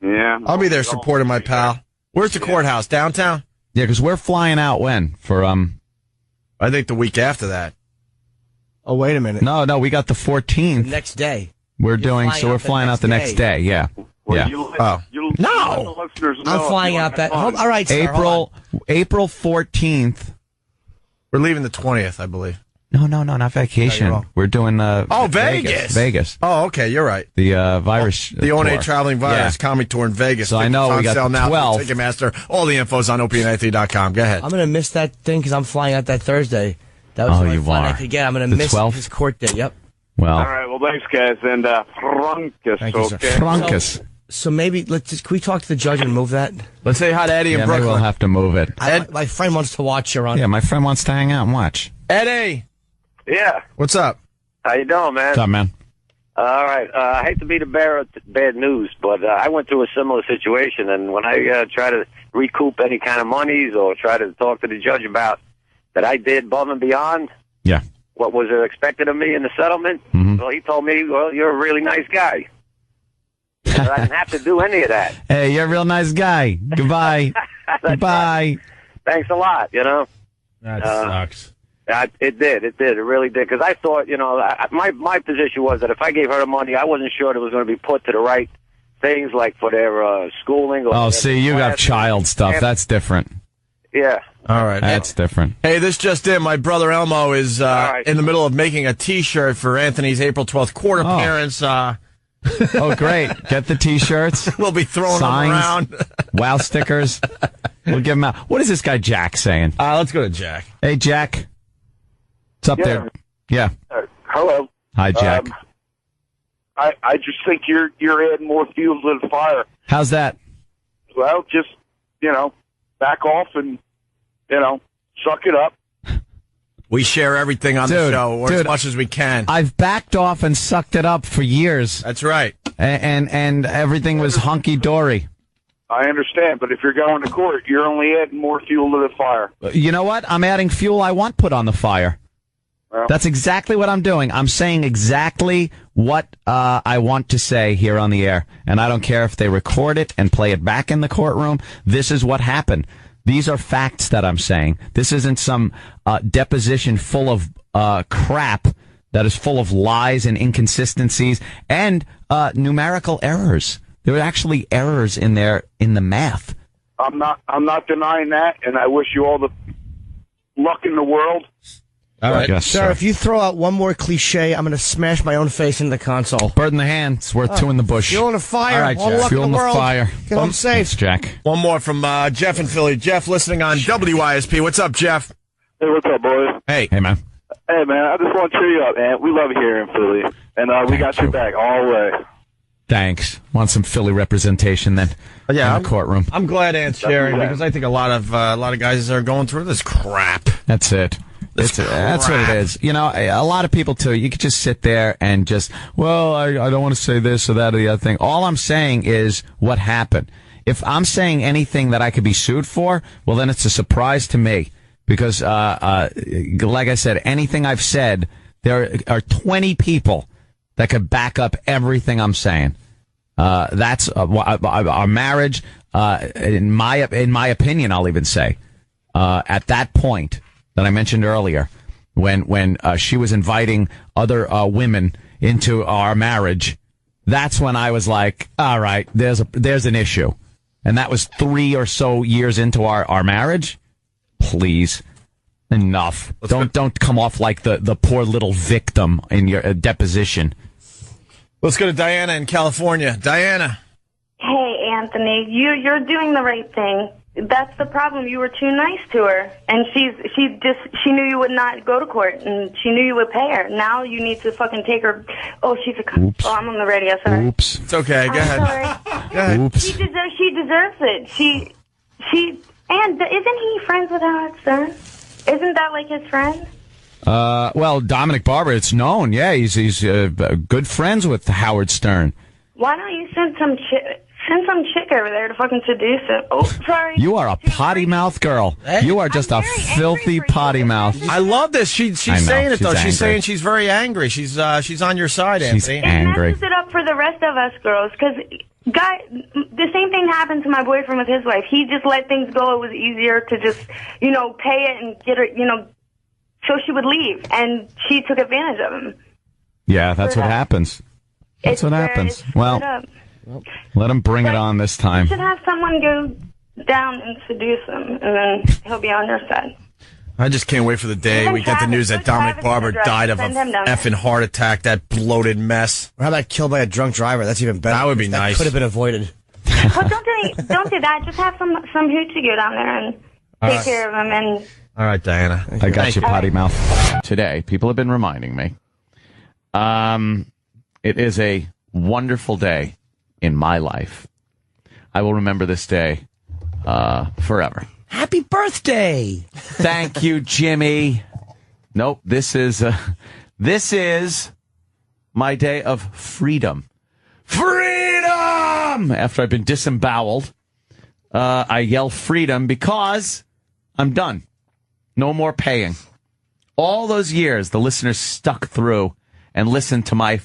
Yeah. I'll be there supporting my pal. Where's the courthouse? Downtown? Yeah, because we're flying out when? For, I think the week after that. Oh, wait a minute. No, we got the 14th. The next day. We're flying out the next day. Yeah. Well, Yeah. you Oh. let the listeners know I'm if flying you out want that. to have fun. All right, sir, hold on. April 14th. We're leaving the 20th, I believe. No, not vacation. wrong. We're doing Vegas. Vegas. Oh, okay, you're right. The virus. The One tour. Traveling Virus comedy tour in Vegas. So I know Tickets we got on sale now 12. through Ticketmaster. All the info's on OpieRadio.com. Go ahead. I'm going to miss that thing because I'm flying out that Thursday. That was the only flight I could get. I'm going to miss 12th? his court date. Yep. Well, All right, well, thanks, guys, and Frunkus, Thank you, sir. okay? Frunkus. So maybe can we talk to the judge and move that? Let's say hi to Eddie in Yeah, maybe Brooklyn. we'll have to move it. My friend wants to watch you on. Yeah, my friend wants to hang out and watch. Eddie, Yeah. what's up? How you doing, man? What's up, man? All right. I hate to be the bearer of bad news, but I went through a similar situation, and when I try to recoup any kind of monies or try to talk to the judge about that I did above and beyond Yeah. what was expected of me in the settlement, well, he told me, well, you're a really nice guy. But I didn't have to do any of that. Hey, you're a real nice guy. Goodbye. Goodbye. Thanks a lot, you know. That sucks. It did. It really did. Because I thought, you know, my position was that if I gave her the money, I wasn't sure it was going to be put to the right things, like for their schooling. Or Oh, see, you got child stuff. That's different. Yeah. All right. That's different. Hey, this just in. My brother Elmo is right. in the middle of making a T-shirt for Anthony's April 12th court Oh. appearance. Oh, great. Get the T-shirts. We'll be throwing Signs. them around. Wow stickers. We'll give them out. What is this guy Jack saying? Let's go to Jack. Hey, Jack. What's up there? Yeah. Hello. Hi, Jack. I just think you're adding more fuel to the fire. How's that? Well, just, back off and, suck it up. We share everything on the Dude, show, or as much as we can. I've backed off and sucked it up for years. That's right. And everything was hunky-dory. I understand, but if you're going to court, you're only adding more fuel to the fire. You know what? I'm adding fuel I want put on the fire. Well, That's exactly what I'm doing. I'm saying exactly what I want to say here on the air. And I don't care if they record it and play it back in the courtroom. This is what happened. These are facts that I'm saying. This isn't some deposition full of crap that is full of lies and inconsistencies and numerical errors. There were actually errors in there in the math. I'm not denying that, and I wish you all the luck in the world. All right. Yes, Sir, if you throw out one more cliche, I'm going to smash my own face into the console. Bird in the hand. It's worth two in the bush. Fuel in the fire. All right, All the Jack. luck Fuel in the world. fire. Get home safe. Thanks, Jack. One more from Jeff in Philly. Jeff, listening on WYSP. What's up, Jeff? Hey, what's up, boys? Hey. Hey, man. Hey, man, I just want to cheer you up, man. We love it here in Philly, and we got your back all the way. Thanks. Want some Philly representation then? Yeah, in the courtroom. I'm glad Aunt's sharing because I think a lot of guys are going through this crap. That's it. That's what it is. You know, a lot of people too. You could just sit there and just, well, I don't want to say this or that or the other thing. All I'm saying is what happened. If I'm saying anything that I could be sued for, well, then it's a surprise to me because, like I said, anything I've said, there are 20 people that could back up everything I'm saying. That's our marriage. In my opinion, I'll even say at that point that I mentioned earlier, when she was inviting other women into our marriage, that's when I was like, all right, there's an issue, and that was 3 or so years into our marriage. Please, enough. Don't come off like the poor little victim in your deposition. Let's go to Diana in California. Diana. Hey, Anthony, you're doing the right thing. That's the problem. You were too nice to her, and she knew you would not go to court, and she knew you would pay her. Now you need to fucking take her. Oh, she's a. Oops. Oh, I'm on the radio. Sorry. Oops. It's okay. Go ahead. Sorry. Go ahead. Oops. She deserves it. And isn't he friends with Howard Stern? Isn't that like his friend? Well, Dominic Barber, it's known. Yeah, he's good friends with Howard Stern. Why don't you send some chick over there to fucking seduce him? Oh, sorry. You are a potty mouth girl. You are just a very filthy angry for potty you. mouth. I love this. She's I know, saying it, though. she's She's angry. saying she's very angry. She's on your side, She's Anthony. angry. It messes it up for the rest of us girls, because the same thing happened to my boyfriend with his wife. He just let things go. It was easier to just, pay it and get her, so she would leave, and she took advantage of him. Yeah, that's what happens. That's what happens. Well, let him bring it on this time. You should have someone go down and seduce him, and then he'll be on your side. I just can't wait for the day we get the news that Dominic Barber died of a effing heart attack, that bloated mess. Or how about killed by a drunk driver? That's even better. That would be nice. Could have been avoided. Well, don't do that. Just have some hoochie go down there and take care of him. And all right, Diana. I got you, potty mouth. Today, people have been reminding me. It is a wonderful day in my life. I will remember this day forever. Happy birthday! Thank you, Jimmy. Nope, this is my day of freedom. Freedom! After I've been disemboweled, I yell freedom because I'm done. No more paying. All those years, the listeners stuck through and listened to my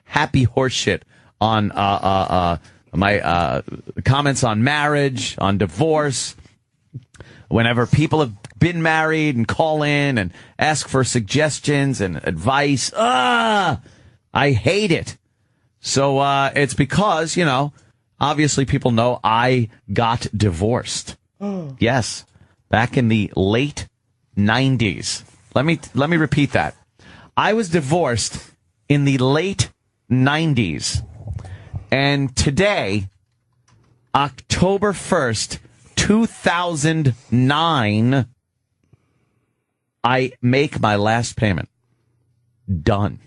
happy horseshit on my comments on marriage, on divorce. Whenever people have been married and call in and ask for suggestions and advice, I hate it. So it's because, obviously people know I got divorced. Yes, back in the late 90s. Let me repeat that. I was divorced in the late 90s. And today, October 1st, 2009, I make my last payment. Done.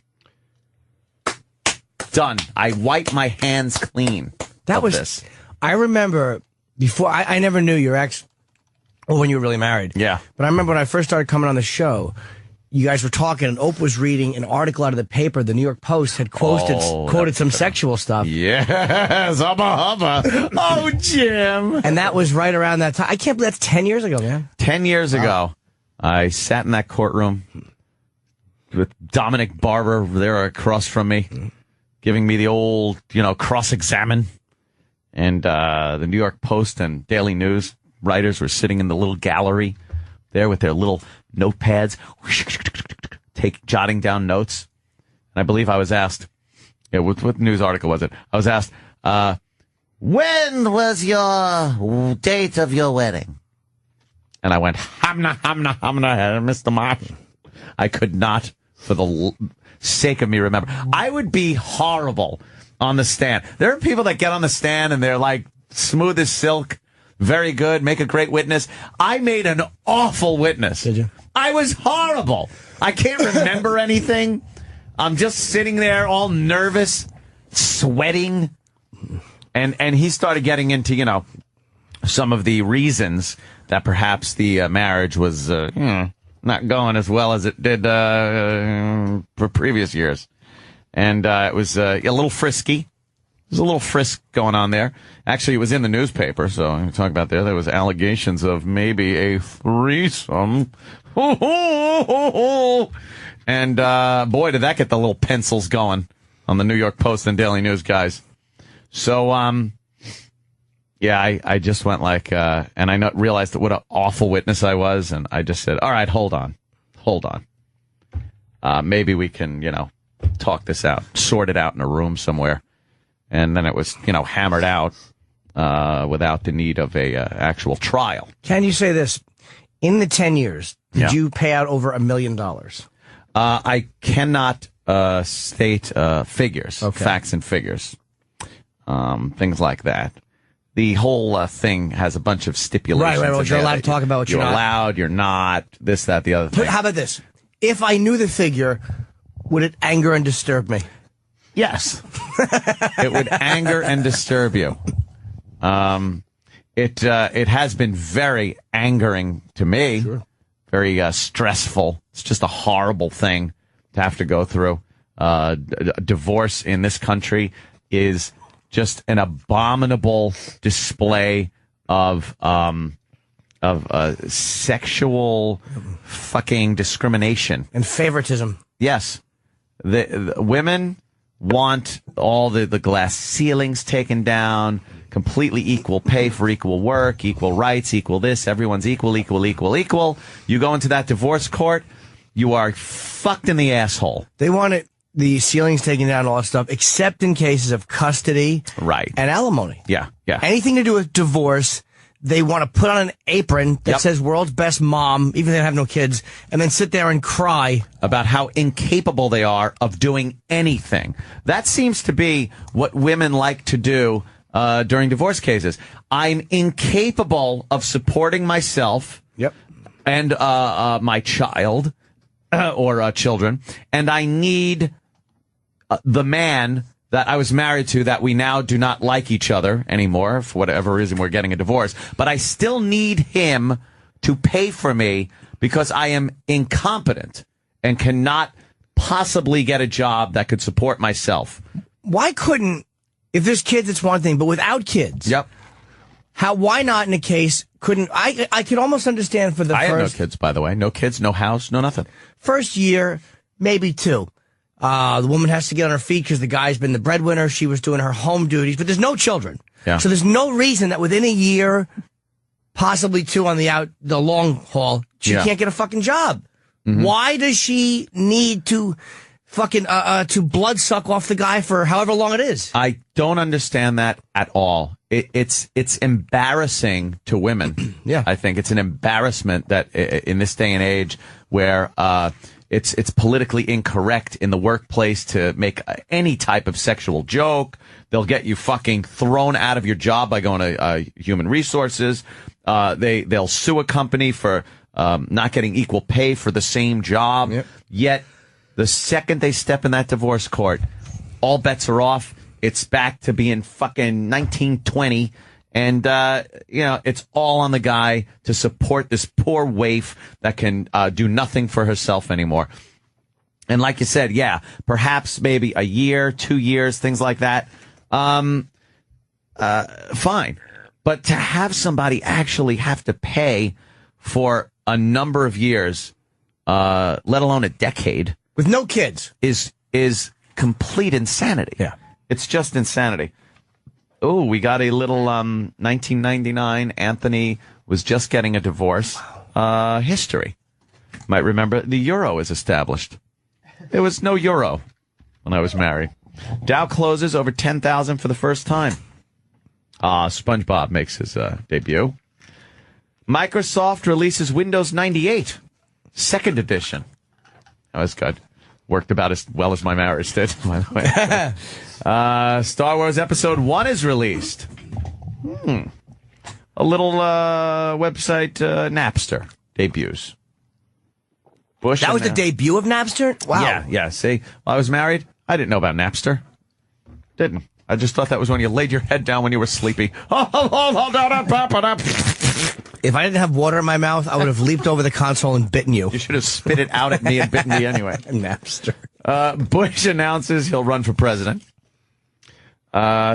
I wipe my hands clean. That was this. I remember before I never knew your ex, or when you were really married. Yeah. But I remember when I first started coming on the show, you guys were talking, and Ope was reading an article out of the paper. The New York Post had quoted some sexual stuff. Yes, hubba. Oh, Jim. And that was right around that time. I can't believe that's 10 years ago, man. 10 years ago, I sat in that courtroom with Dominic Barber there across from me, giving me the old, cross-examine. And the New York Post and Daily News writers were sitting in the little gallery there with their little notepads, jotting down notes. And I believe I was asked, what news article was it? I was asked, when was your date of your wedding? And I went, hamna, Mr. Martin. I could not, for the sake of me, remember. I would be horrible on the stand. There are people that get on the stand and they're like smooth as silk, very good, make a great witness. I made an awful witness. Did you? I was horrible. I can't remember anything. I'm just sitting there all nervous, sweating. And he started getting into, some of the reasons that perhaps the marriage was not going as well as it did for previous years. And it was a little frisky. There's a little frisk going on there. Actually, it was in the newspaper, so I'm talking about there was allegations of maybe a threesome. And boy, did that get the little pencils going on the New York Post and Daily News guys. So, I just went like, and I realized what an awful witness I was, and I just said, all right, hold on. Maybe we can, talk this out, sort it out in a room somewhere. And then it was, hammered out without the need of a actual trial. Can you say this? In the 10 years, did you pay out over $1 million? I cannot state figures, facts and figures, things like that. The whole thing has a bunch of stipulations. Right. Well, you're allowed to talk about what you're not. You're allowed, you're not, this, that, the other thing. How about this? If I knew the figure, would it anger and disturb me? Yes. It would anger and disturb you. It has been very angering to me. Sure. Very stressful. It's just a horrible thing to have to go through. Divorce in this country is just an abominable display of sexual fucking discrimination and favoritism. Yes, the women want all the glass ceilings taken down, completely equal pay for equal work, equal rights, equal this, everyone's equal. You go into that divorce court, you are fucked in the asshole. They want the ceilings taken down and all that stuff, except in cases of custody and alimony. Yeah. Anything to do with divorce, they want to put on an apron that Yep. says "World's Best Mom," even if they don't have no kids, and then sit there and cry. About how incapable they are of doing anything. That seems to be what women like to do during divorce cases. I'm incapable of supporting myself and my child or children, and I need the man that I was married to that we now do not like each other anymore for whatever reason we're getting a divorce, but I still need him to pay for me because I am incompetent and cannot possibly get a job that could support myself. Why couldn't, if there's kids, it's one thing, but without kids? Yep. Why not in a case, I could almost understand for the I first. had no kids, by the way. No kids, no house, no nothing. First year, maybe 2. The woman has to get on her feet because the guy's been the breadwinner. She was doing her home duties, but there's no children. Yeah. So there's no reason that within a year, possibly 2 on the long haul, she can't get a fucking job. Mm-hmm. Why does she need to fucking to blood suck off the guy for however long it is? I don't understand that at all. It's embarrassing to women. Yeah. I think it's an embarrassment that in this day and age where it's politically incorrect in the workplace to make any type of sexual joke. They'll get you fucking thrown out of your job by going to human resources. They'll sue a company for not getting equal pay for the same job. Yep. Yet the second they step in that divorce court, all bets are off. It's back to being fucking 1920. And, it's all on the guy to support this poor waif that can do nothing for herself anymore. And like you said, yeah, perhaps maybe a year, 2 years, things like that. Fine. But to have somebody actually have to pay for a number of years, let alone a decade, With no kids. is complete insanity. Yeah. It's just insanity. Oh, we got a little 1999. Anthony was just getting a divorce. History. Might remember the euro is established. There was no euro when I was married. Dow closes over 10,000 for the first time. SpongeBob makes his debut. Microsoft releases Windows 98, second edition. That was good. Worked about as well as my marriage did, by the way. Star Wars Episode 1 is released. A little website, Napster, debuts. Bush. That was the debut of Napster? Wow. Yeah. See, while I was married, I didn't know about Napster. Didn't. I just thought that was when you laid your head down when you were sleepy. If I didn't have water in my mouth, I would have leaped over the console and bitten you. You should have spit it out at me and bitten me anyway. Napster. Bush announces he'll run for president.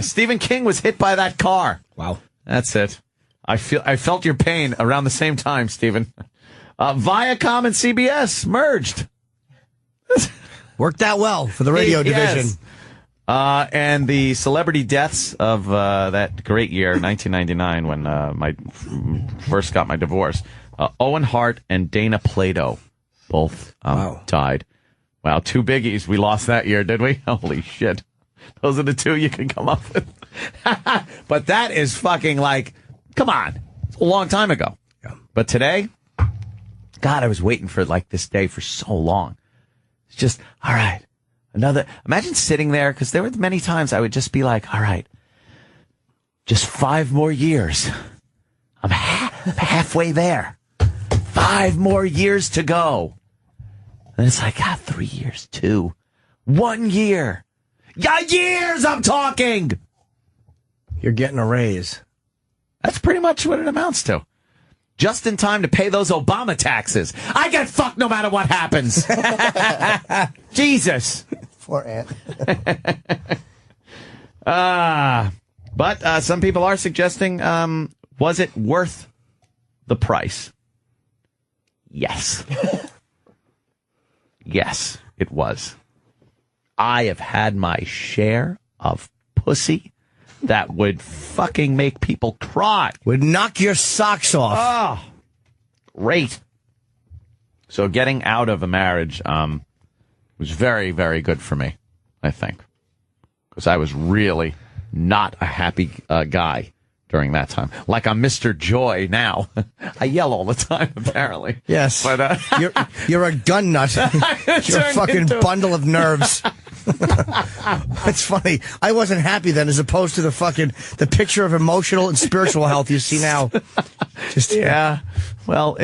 Stephen King was hit by that car. Wow. That's it. I felt your pain around the same time, Stephen. Viacom and CBS merged. Worked out well for the radio division. Yes. And the celebrity deaths of that great year, 1999, when I first got my divorce. Owen Hart and Dana Plato both died. Wow, 2 biggies we lost that year, did we? Holy shit. Those are the 2 you can come up with. But that is fucking like, come on. It's a long time ago. Yeah. But today, God, I was waiting for like this day for so long. It's just, all right. Imagine sitting there, because there were many times I would just be like, all right, just 5 more years. I'm halfway there. 5 more years to go. And it's like, 3 years, 2. 1 year. Yeah, years I'm talking. You're getting a raise. That's pretty much what it amounts to. Just in time to pay those Obama taxes. I get fucked no matter what happens. Jesus. Poor Aunt. But some people are suggesting, was it worth the price? Yes. Yes, it was. I have had my share of pussy that would fucking make people cry. Would knock your socks off. Oh, great. So getting out of a marriage was very, very good for me, I think. Because I was really not a happy guy during that time. Like I'm Mr. Joy now. I yell all the time, apparently. Yes. But you're a gun nut. You're a fucking bundle of nerves. It's funny. I wasn't happy then, as opposed to the picture of emotional and spiritual health you see now. Just yeah. Well,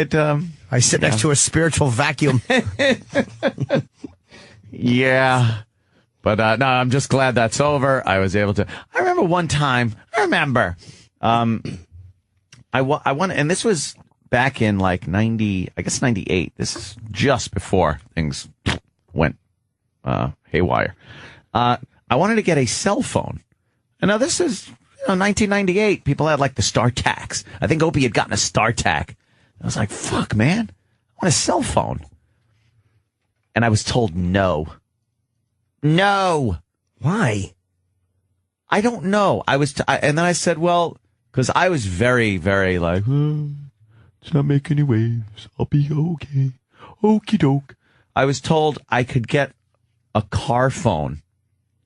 I sit next to a spiritual vacuum. Yeah. But no, I'm just glad that's over. I was able to. I remember one time. I won, and this was back in like 98. This is just before things went haywire. I wanted to get a cell phone. And now this is 1998. People had like the StarTAC. I think Opie had gotten a StarTAC. I was like, fuck, man. I want a cell phone. And I was told no. No. Why? I don't know. And then I said, well, because I was very, very like, it's not making any waves. I'll be okay. Okie doke. I was told I could get a car phone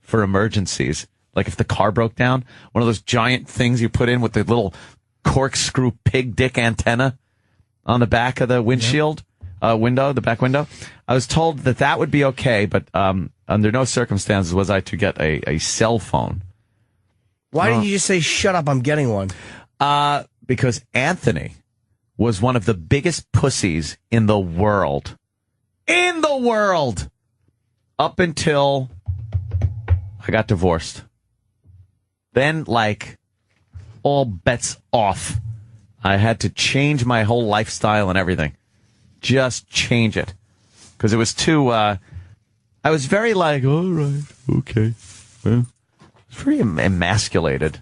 for emergencies. Like if the car broke down, one of those giant things you put in with the little corkscrew pig dick antenna on the back of the windshield window, the back window. I was told that would be okay, but under no circumstances was I to get a cell phone. Why didn't you just say, shut up, I'm getting one? Because Anthony was one of the biggest pussies in the world. In the world! Up until I got divorced. Then, like, all bets off. I had to change my whole lifestyle and everything. Just change it. Because it was too, I was very like, all right, okay. Well, it's very emasculated.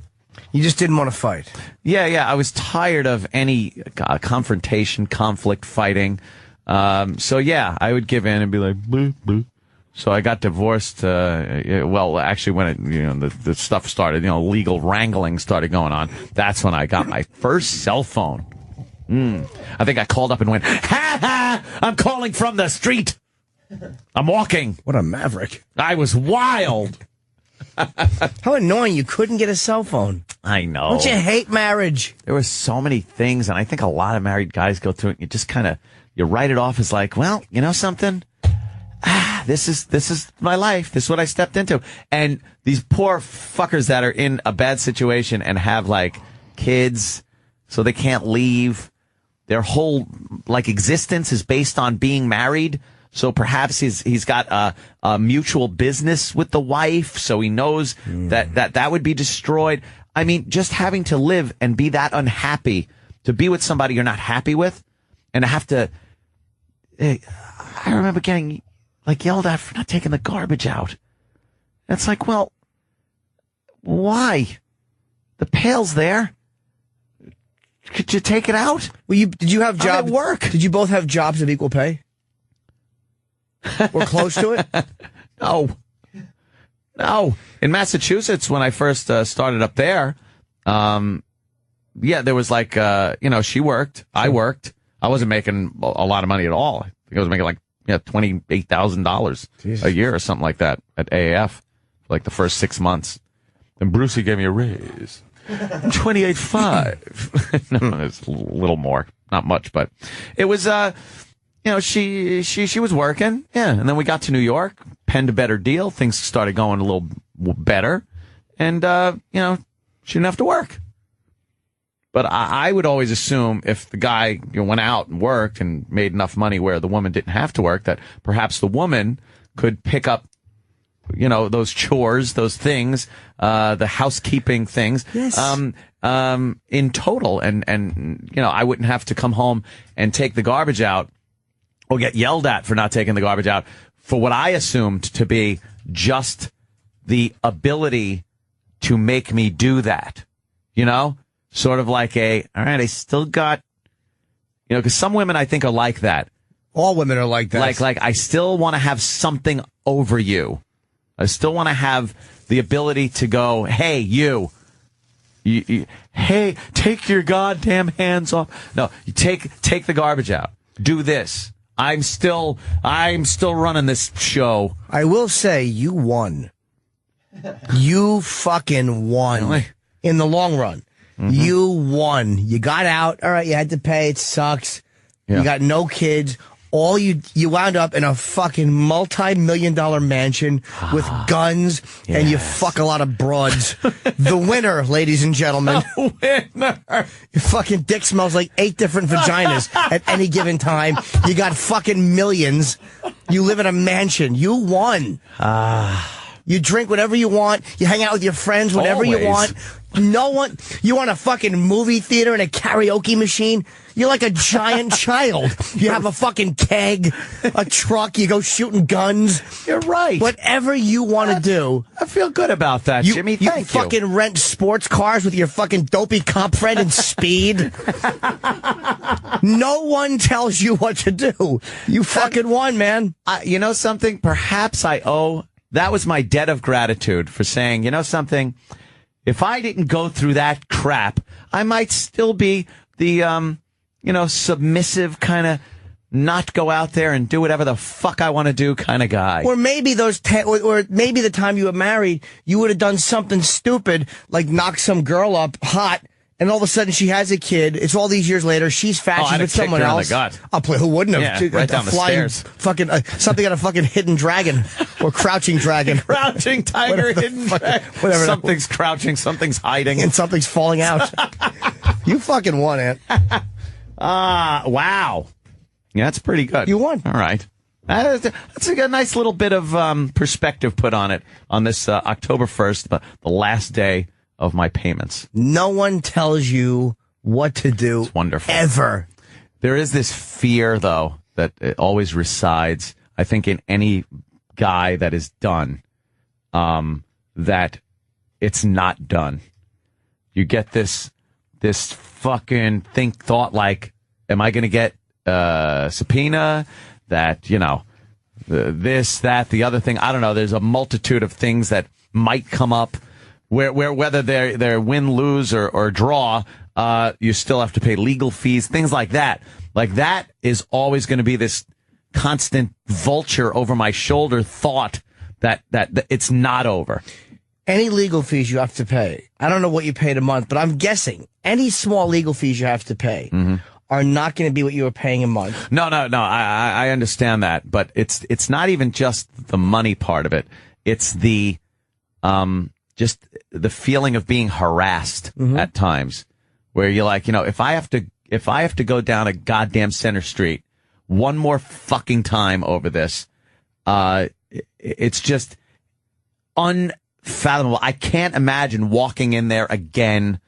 You just didn't want to fight. Yeah. I was tired of any confrontation, conflict, fighting. So, yeah, I would give in and be like, boo, boo. So I got divorced. Well, actually, when the stuff started, legal wrangling started going on. That's when I got my first cell phone. I think I called up and went, ha ha! I'm calling from the street. I'm walking. What a maverick! I was wild. How annoying! You couldn't get a cell phone. I know. Don't you hate marriage? There were so many things, and I think a lot of married guys go through it. You just you write it off as like, well, you know something. This is my life. This is what I stepped into. And these poor fuckers that are in a bad situation and have like kids, so they can't leave. Their whole like existence is based on being married. So perhaps he's got a mutual business with the wife, so he knows that would be destroyed. I mean, just having to live and be that unhappy, to be with somebody you're not happy with, and to have to. I remember getting like yelled at for not taking the garbage out. It's like, well, why? The pail's there. Could you take it out? Well, did you have jobs at work? Did you both have jobs of equal pay? Or close to it? No. In Massachusetts, when I first started up there, there was like, she worked, I worked. I wasn't making a lot of money at all. I think I was making like $28,000 a year or something like that at AAF for like the first 6 months. And Brucey gave me a raise. 28.5. No, it's a little more, not much, but it was. She was working, and then we got to New York, penned a better deal. Things started going a little better, and she didn't have to work. But I would always assume if the guy went out and worked and made enough money where the woman didn't have to work, that perhaps the woman could pick up those chores, those things, the housekeeping things, yes. In total. And I wouldn't have to come home and take the garbage out or get yelled at for not taking the garbage out for what I assumed to be just the ability to make me do that, sort of like all right, I still got, because some women I think are like that. All women are like that. Like I still want to have something over you. I still want to have the ability to go, hey, you, hey, take your goddamn hands off. No, you take the garbage out. Do this. I'm still running this show. I will say you won. You fucking won. Really? In the long run. You won. You got out. All right, you had to pay. It sucks. Yeah. You got no kids. All you wound up in a fucking multi-million-dollar mansion with guns, and you fuck a lot of broads. The winner, ladies and gentlemen. The winner. Your fucking dick smells like 8 different vaginas at any given time. You got fucking millions. You live in a mansion. You won. You drink whatever you want. You hang out with your friends whenever you want. No one. You want a fucking movie theater and a karaoke machine? You're like a giant child. You have a fucking keg, a truck. You go shooting guns. You're right. Whatever you want to do. I feel good about that, Jimmy. You Thank you. fucking rent sports cars with your fucking dopey cop friend and speed. No one tells you what to do. You fucking won, man. You know something? Perhaps I owe. That was my debt of gratitude for saying, you know something? If I didn't go through that crap, I might still be the, submissive kind of not go out there and do whatever the fuck I want to do kind of guy. Or maybe or maybe the time you were married, you would have done something stupid like knock some girl up hot. And all of a sudden, she has a kid. It's all these years later. She's fat. She's with someone else. I'll play. Who wouldn't have? Yeah, right down the stairs. Fucking something on a fucking hidden dragon or crouching dragon. Crouching tiger, hidden dragon. Whatever. Something's crouching. Something's hiding, and something's falling out. You fucking won, Ant. Wow. Yeah, that's pretty good. You won. All right. That's a nice little bit of perspective put on it on this October 1st, the last day of my payments. No one tells you what to do. It's wonderful. Ever. There is this fear, though, that it always resides, I think, in any guy that is done, that it's not done. You get this fucking thought like, am I going to get subpoena? That, this, that, the other thing. I don't know. There's a multitude of things that might come up. Where whether they're win, lose, or draw, you still have to pay legal fees, things like that. Like that is always going to be this constant vulture over my shoulder thought that it's not over. Any legal fees you have to pay. I don't know what you paid a month, but I'm guessing any small legal fees you have to pay are not going to be what you were paying a month. No. I understand that, but it's not even just the money part of it. It's the just the feeling of being harassed at times, where you're like, if I have to go down a goddamn Center Street one more fucking time over this, it's just unfathomable. I can't imagine walking in there again,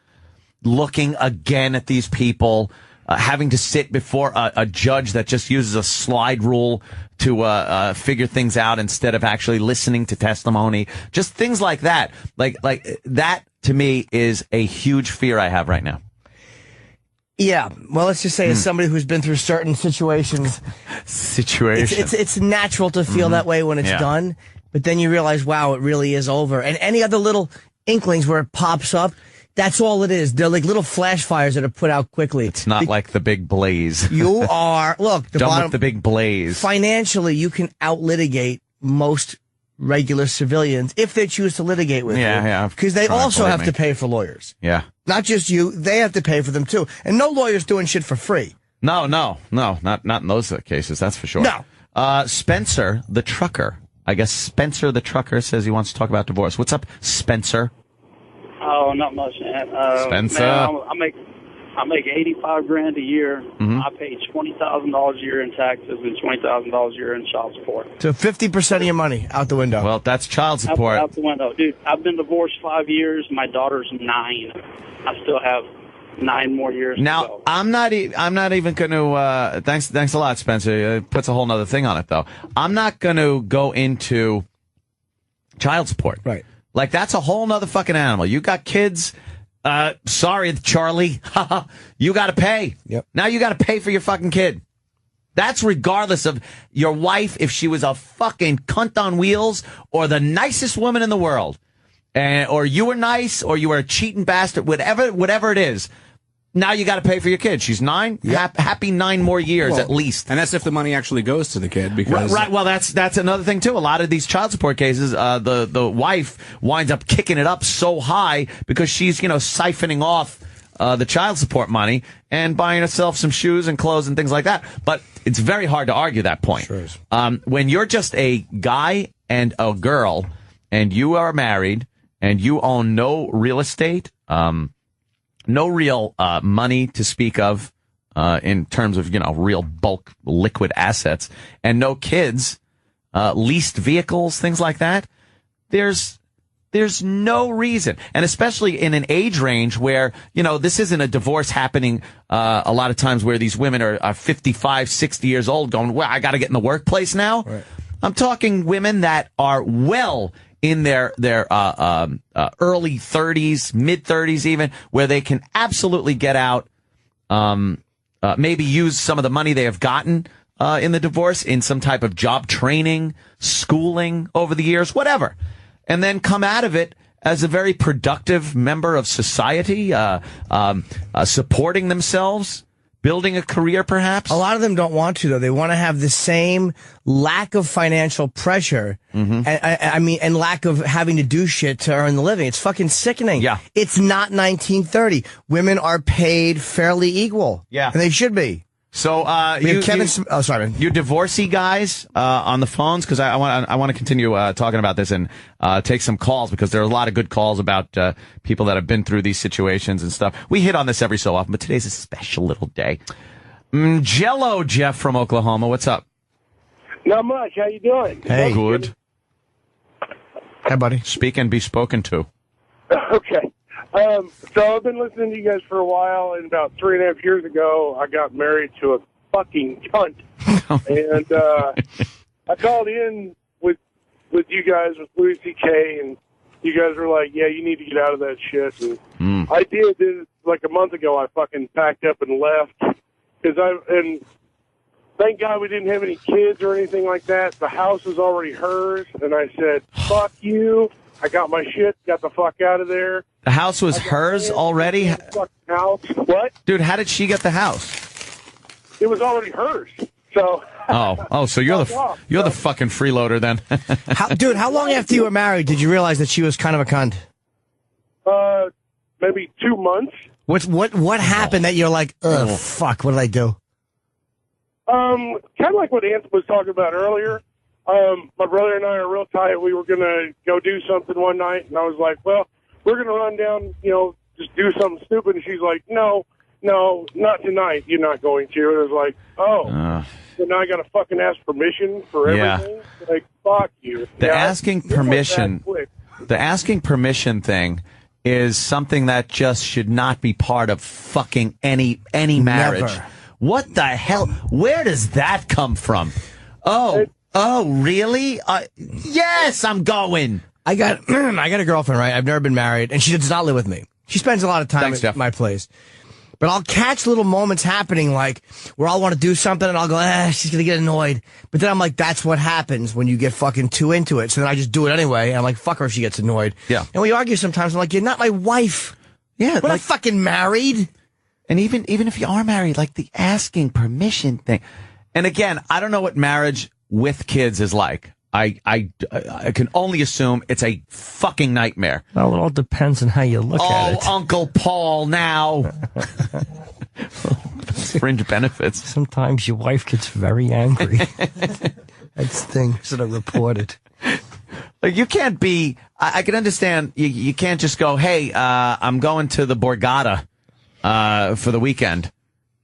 looking again at these people, having to sit before a judge that just uses a slide rule to figure things out instead of actually listening to testimony. Just things like that. Like that to me is a huge fear I have right now. Yeah. Well, let's just say as somebody who's been through certain situations, it's natural to feel that way when it's done. But then you realize, wow, it really is over. And any other little inklings where it pops up, that's all it is. They're like little flash fires that are put out quickly. It's not like the big blaze. You are, look, Done with the big blaze. Financially, you can out-litigate most regular civilians if they choose to litigate with you. Yeah. Because they also have to pay for lawyers. Yeah. Not just you, they have to pay for them too. And no lawyer's doing shit for free. No, not in those cases, that's for sure. No. Spencer, the trucker. I guess Spencer, the trucker, says he wants to talk about divorce. What's up, Spencer? Oh, not much, man. Spencer. Man, I make $85,000 a year. I pay $20,000 a year in taxes and $20,000 a year in child support. So 50% of your money out the window. Well, that's child support. Out the window, dude. I've been divorced 5 years. My daughter's 9. I still have 9 more years now, to go. I'm not even going to. Thanks a lot, Spencer. It puts a whole nother thing on it, though. I'm not going to go into child support. Right. Like, that's a whole nother fucking animal. You got kids. Sorry, Charlie. You got to pay. Yep. Now you got to pay for your fucking kid. That's regardless of your wife, if she was a fucking cunt on wheels or the nicest woman in the world. Or you were nice or you were a cheating bastard, whatever it is. Now you got to pay for your kid. She's 9. Yep. Happy 9 more years at least. And that's if the money actually goes to the kid. Because right. Well, that's another thing too. A lot of these child support cases, the wife winds up kicking it up so high because she's siphoning off the child support money and buying herself some shoes and clothes and things like that. But it's very hard to argue that point. Sure is. When you're just a guy and a girl and you are married and you own no real estate, no real money to speak of in terms of, real bulk liquid assets, and no kids, leased vehicles, things like that, there's no reason. And especially in an age range where, this isn't a divorce happening a lot of times where these women are 55, 60 years old going, well, I got to get in the workplace now. Right. I'm talking women that are well in their early 30s, mid 30s even, where they can absolutely get out, maybe use some of the money they have gotten in the divorce in some type of job training, schooling over the years, whatever. And then come out of it as a very productive member of society, supporting themselves, building a career, perhaps. A lot of them don't want to, though. They want to have the same lack of financial pressure, and lack of having to do shit to earn the living. It's fucking sickening. Yeah. It's not 1930. Women are paid fairly equal. Yeah. And they should be. So, sorry, man. You divorcee guys on the phones, because I want to continue talking about this and take some calls, because there are a lot of good calls about people that have been through these situations and stuff. We hit on this every so often, but today's a special little day. Jello Jeff from Oklahoma, what's up? Not much. How you doing? Hey, good. Hey, buddy. Speak and be spoken to. Okay. So I've been listening to you guys for a while, and about 3.5 years ago, I got married to a fucking cunt. And I called in with you guys, with Louis C.K., and you guys were like, yeah, you need to get out of that shit. And I did. Like a month ago, I fucking packed up and left. And thank God we didn't have any kids or anything like that. The house was already hers, and I said, fuck you. I got my shit, got the fuck out of there. The house was hers already? House. What? Dude, how did she get the house? It was already hers. So. So you're the fucking freeloader then. How long after you were married did you realize that she was kind of a cunt? Maybe 2 months. What happened that you're like, ugh, fuck, what did I do? Kind of like what Anthony was talking about earlier. My brother and I are real tight. We were going to go do something one night, and I was like, well, we're going to run down, just do something stupid. And she's like, no, not tonight. You're not going to. And I was like, so now I got to fucking ask permission for everything? Yeah. Like, fuck you. The asking permission thing is something that just should not be part of fucking any marriage. Never. What the hell? Where does that come from? Oh, really? Yes, I'm going. I got a girlfriend, right? I've never been married, and she does not live with me. She spends a lot of time at my place. But I'll catch little moments happening, like, where I'll want to do something, and I'll go, she's going to get annoyed. But then I'm like, that's what happens when you get fucking too into it. So then I just do it anyway, and I'm like, fuck her if she gets annoyed. Yeah. And we argue sometimes. I'm like, you're not my wife. Yeah. We're not fucking married. And even if you are married, like the asking permission thing. And again, I don't know what marriage with kids is like. I can only assume it's a fucking nightmare. Well, it all depends on how you look at it. Oh, Uncle Paul now. Fringe benefits. Sometimes your wife gets very angry. That's things that are reported. Like, you can't be, I can understand, you can't just go, hey, I'm going to the Borgata for the weekend,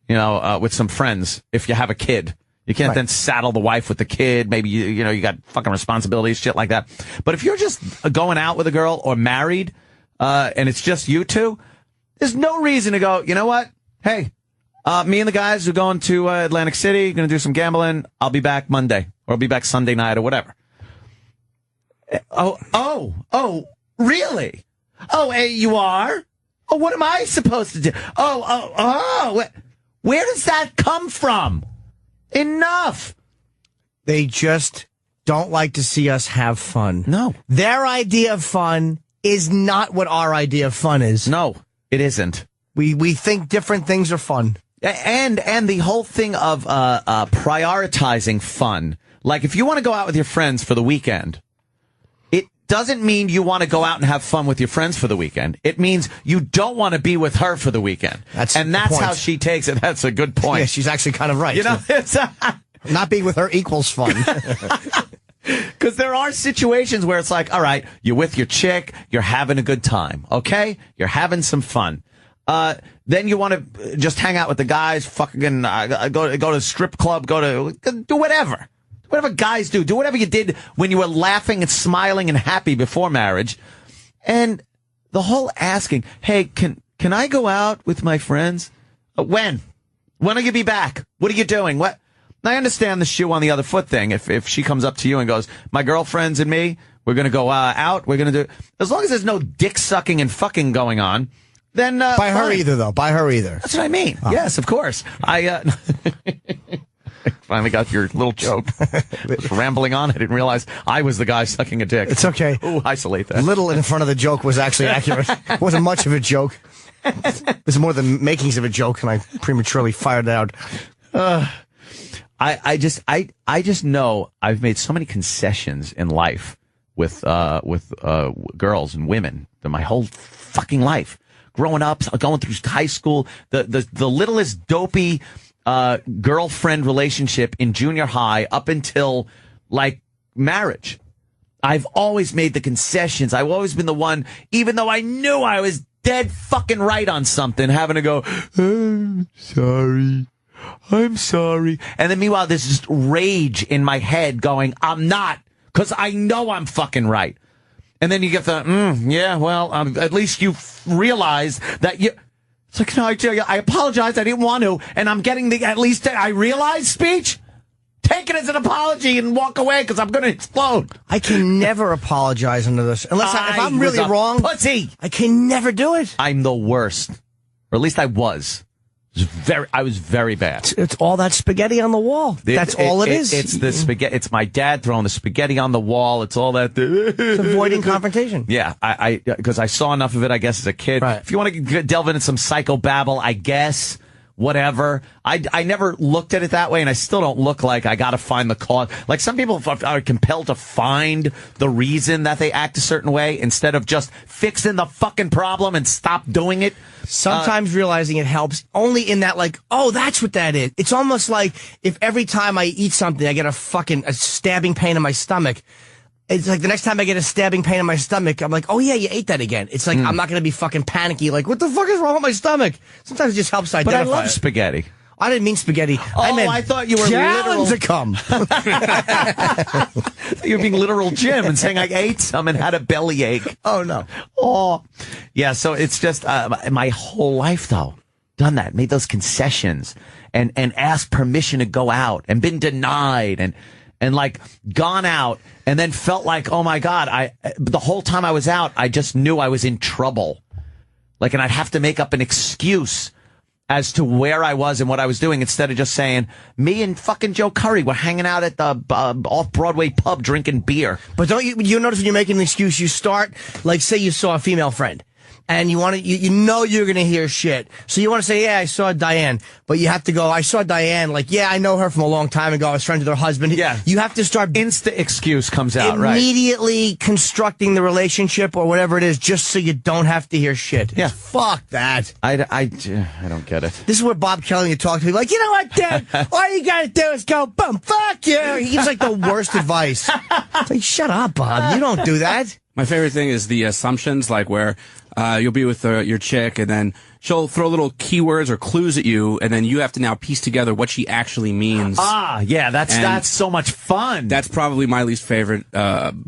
with some friends if you have a kid. You can't then saddle the wife with the kid. Maybe, you got fucking responsibilities, shit like that. But if you're just going out with a girl or married, and it's just you two, there's no reason to go, you know what? Hey, me and the guys are going to Atlantic City, going to do some gambling. I'll be back Monday, or I'll be back Sunday night or whatever. Oh, really? Oh, hey, you are? Oh, what am I supposed to do? Where does that come from? Enough. They just don't like to see us have fun. No. Their idea of fun is not what our idea of fun is. No, it isn't. We think different things are fun. And the whole thing of prioritizing fun. Like, if you want to go out with your friends for the weekend, doesn't mean you want to go out and have fun with your friends for the weekend. It means you don't want to be with her for the weekend. That's how she takes it. That's a good point. Yeah, she's actually kind of right. You know, it's not being with her equals fun. Because there are situations where it's like, all right, you're with your chick, you're having a good time, okay? You're having some fun. Then you want to just hang out with the guys, fucking go to a strip club, do whatever. Whatever guys do. Do whatever you did when you were laughing and smiling and happy before marriage. And the whole asking, hey, can I go out with my friends? When? When are you be back? What are you doing? What? I understand the shoe on the other foot thing. If she comes up to you and goes, my girlfriends and me, we're going to go out. We're going to do, as long as there's no dick sucking and fucking going on, then, by her either, though. By her either. That's what I mean. Oh. Yes, of course. I finally got your little joke. I was rambling on. I didn't realize I was the guy sucking a dick. It's okay. Ooh, isolate that. Little in front of the joke was actually accurate. It wasn't much of a joke. It was more the makings of a joke, and I prematurely fired it out. I just know I've made so many concessions in life with girls and women my whole fucking life. Growing up, going through high school, the littlest dopey girlfriend relationship in junior high up until like marriage. I've always made the concessions. I've always been the one, even though I knew I was dead fucking right on something, having to go, I'm sorry. And then meanwhile, there's just rage in my head going, I'm not, because I know I'm fucking right. And then you get the, yeah, well, at least you realize that you... It's like, no, I tell you, I apologize, I didn't want to, and I'm getting the at least I realize speech? Take it as an apology and walk away, because I'm going to explode. I can never apologize under this. Unless if I'm really wrong, pussy. I can never do it. I'm the worst. Or at least I was. I was very bad. It's all that spaghetti on the wall. That's all it is. It's the spaghetti. It's my dad throwing the spaghetti on the wall. It's all that. It's avoiding confrontation. Yeah, because I saw enough of it, I guess, as a kid. Right. If you want to delve into some psychobabble, I guess, whatever. I never looked at it that way, and I still don't look like I got to find the cause. Like some people are compelled to find the reason that they act a certain way instead of just fixing the fucking problem and stop doing it. Sometimes realizing it helps only in that, like, oh, that's what that is. It's almost like if every time I eat something, I get a stabbing pain in my stomach. It's like the next time I get a stabbing pain in my stomach, I'm like, oh, yeah, you ate that again. It's like I'm not going to be fucking panicky, like, what the fuck is wrong with my stomach? Sometimes it just helps identify But I love spaghetti. I didn't mean spaghetti. I thought you were gallons to come. You were being literal Jim and saying I ate some and had a bellyache. Oh, no. Oh. Yeah, so it's just my whole life, though, done that, made those concessions and asked permission to go out and been denied and like gone out and then felt like, oh, my God, the whole time I was out, I just knew I was in trouble. Like, and I'd have to make up an excuse as to where I was and what I was doing instead of just saying, me and fucking Joe Curry were hanging out at the off-Broadway pub drinking beer. But don't you notice when you're making an excuse, you start, like, say you saw a female friend. And you want to, you know you're going to hear shit. So you want to say, yeah, I saw Diane. But you have to go, I saw Diane. Like, yeah, I know her from a long time ago. I was friends with her husband. Yeah. You have to start. Insta excuse comes out, right? Immediately constructing the relationship or whatever it is just so you don't have to hear shit. Yeah. Fuck that. I don't get it. This is where Bob Kelly would talk to me like, you know what, Dad? All you got to do is go, boom, fuck you. He gives like the worst advice. It's like, shut up, Bob. You don't do that. My favorite thing is the assumptions, like where you'll be with your chick, and then she'll throw little keywords or clues at you, and then you have to now piece together what she actually means. Ah, yeah, that's so much fun. That's probably my least favorite, part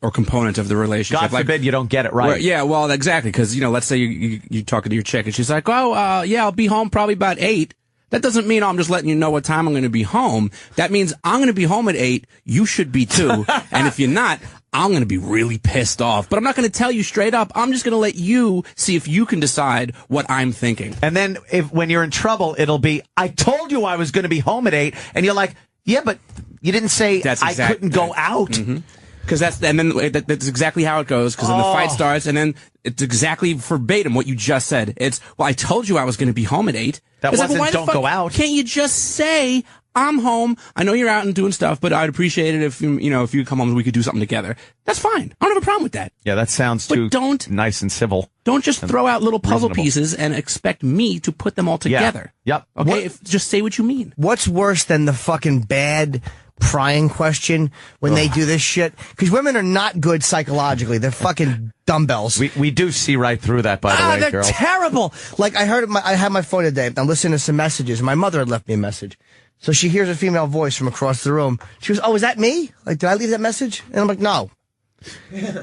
or component of the relationship. God forbid you don't get it right. Yeah, well, exactly, because let's say you talking to your chick, and she's like, oh, yeah, I'll be home probably about 8. That doesn't mean I'm just letting you know what time I'm going to be home. That means I'm going to be home at 8. You should be too. And if you're not, I'm going to be really pissed off. But I'm not going to tell you straight up. I'm just going to let you see if you can decide what I'm thinking. And then when you're in trouble, it'll be, I told you I was going to be home at 8. And you're like, yeah, but you didn't say I couldn't go out. Mm-hmm. Because that's exactly how it goes. Because then the fight starts, and then it's exactly verbatim what you just said. It's, well, I told you I was going to be home at 8. That wasn't, don't go out. Can't you just say, I'm home. I know you're out and doing stuff, but I'd appreciate it if if you come home and we could do something together. That's fine. I don't have a problem with that. Yeah, that sounds too nice and civil. Don't just throw out little puzzle reasonable. pieces and expect me to put them all together. Yep. Okay, just say what you mean. What's worse than the fucking bad prying question when they do this shit? Because women are not good psychologically. They're fucking dumbbells. We do see right through that, by the way, they're girls. terrible. Like, I had my phone today. I'm listening to some messages. My mother had left me a message. So she hears a female voice from across the room. She goes, "Oh, is that me? Like, did I leave that message?" And I'm like, "No."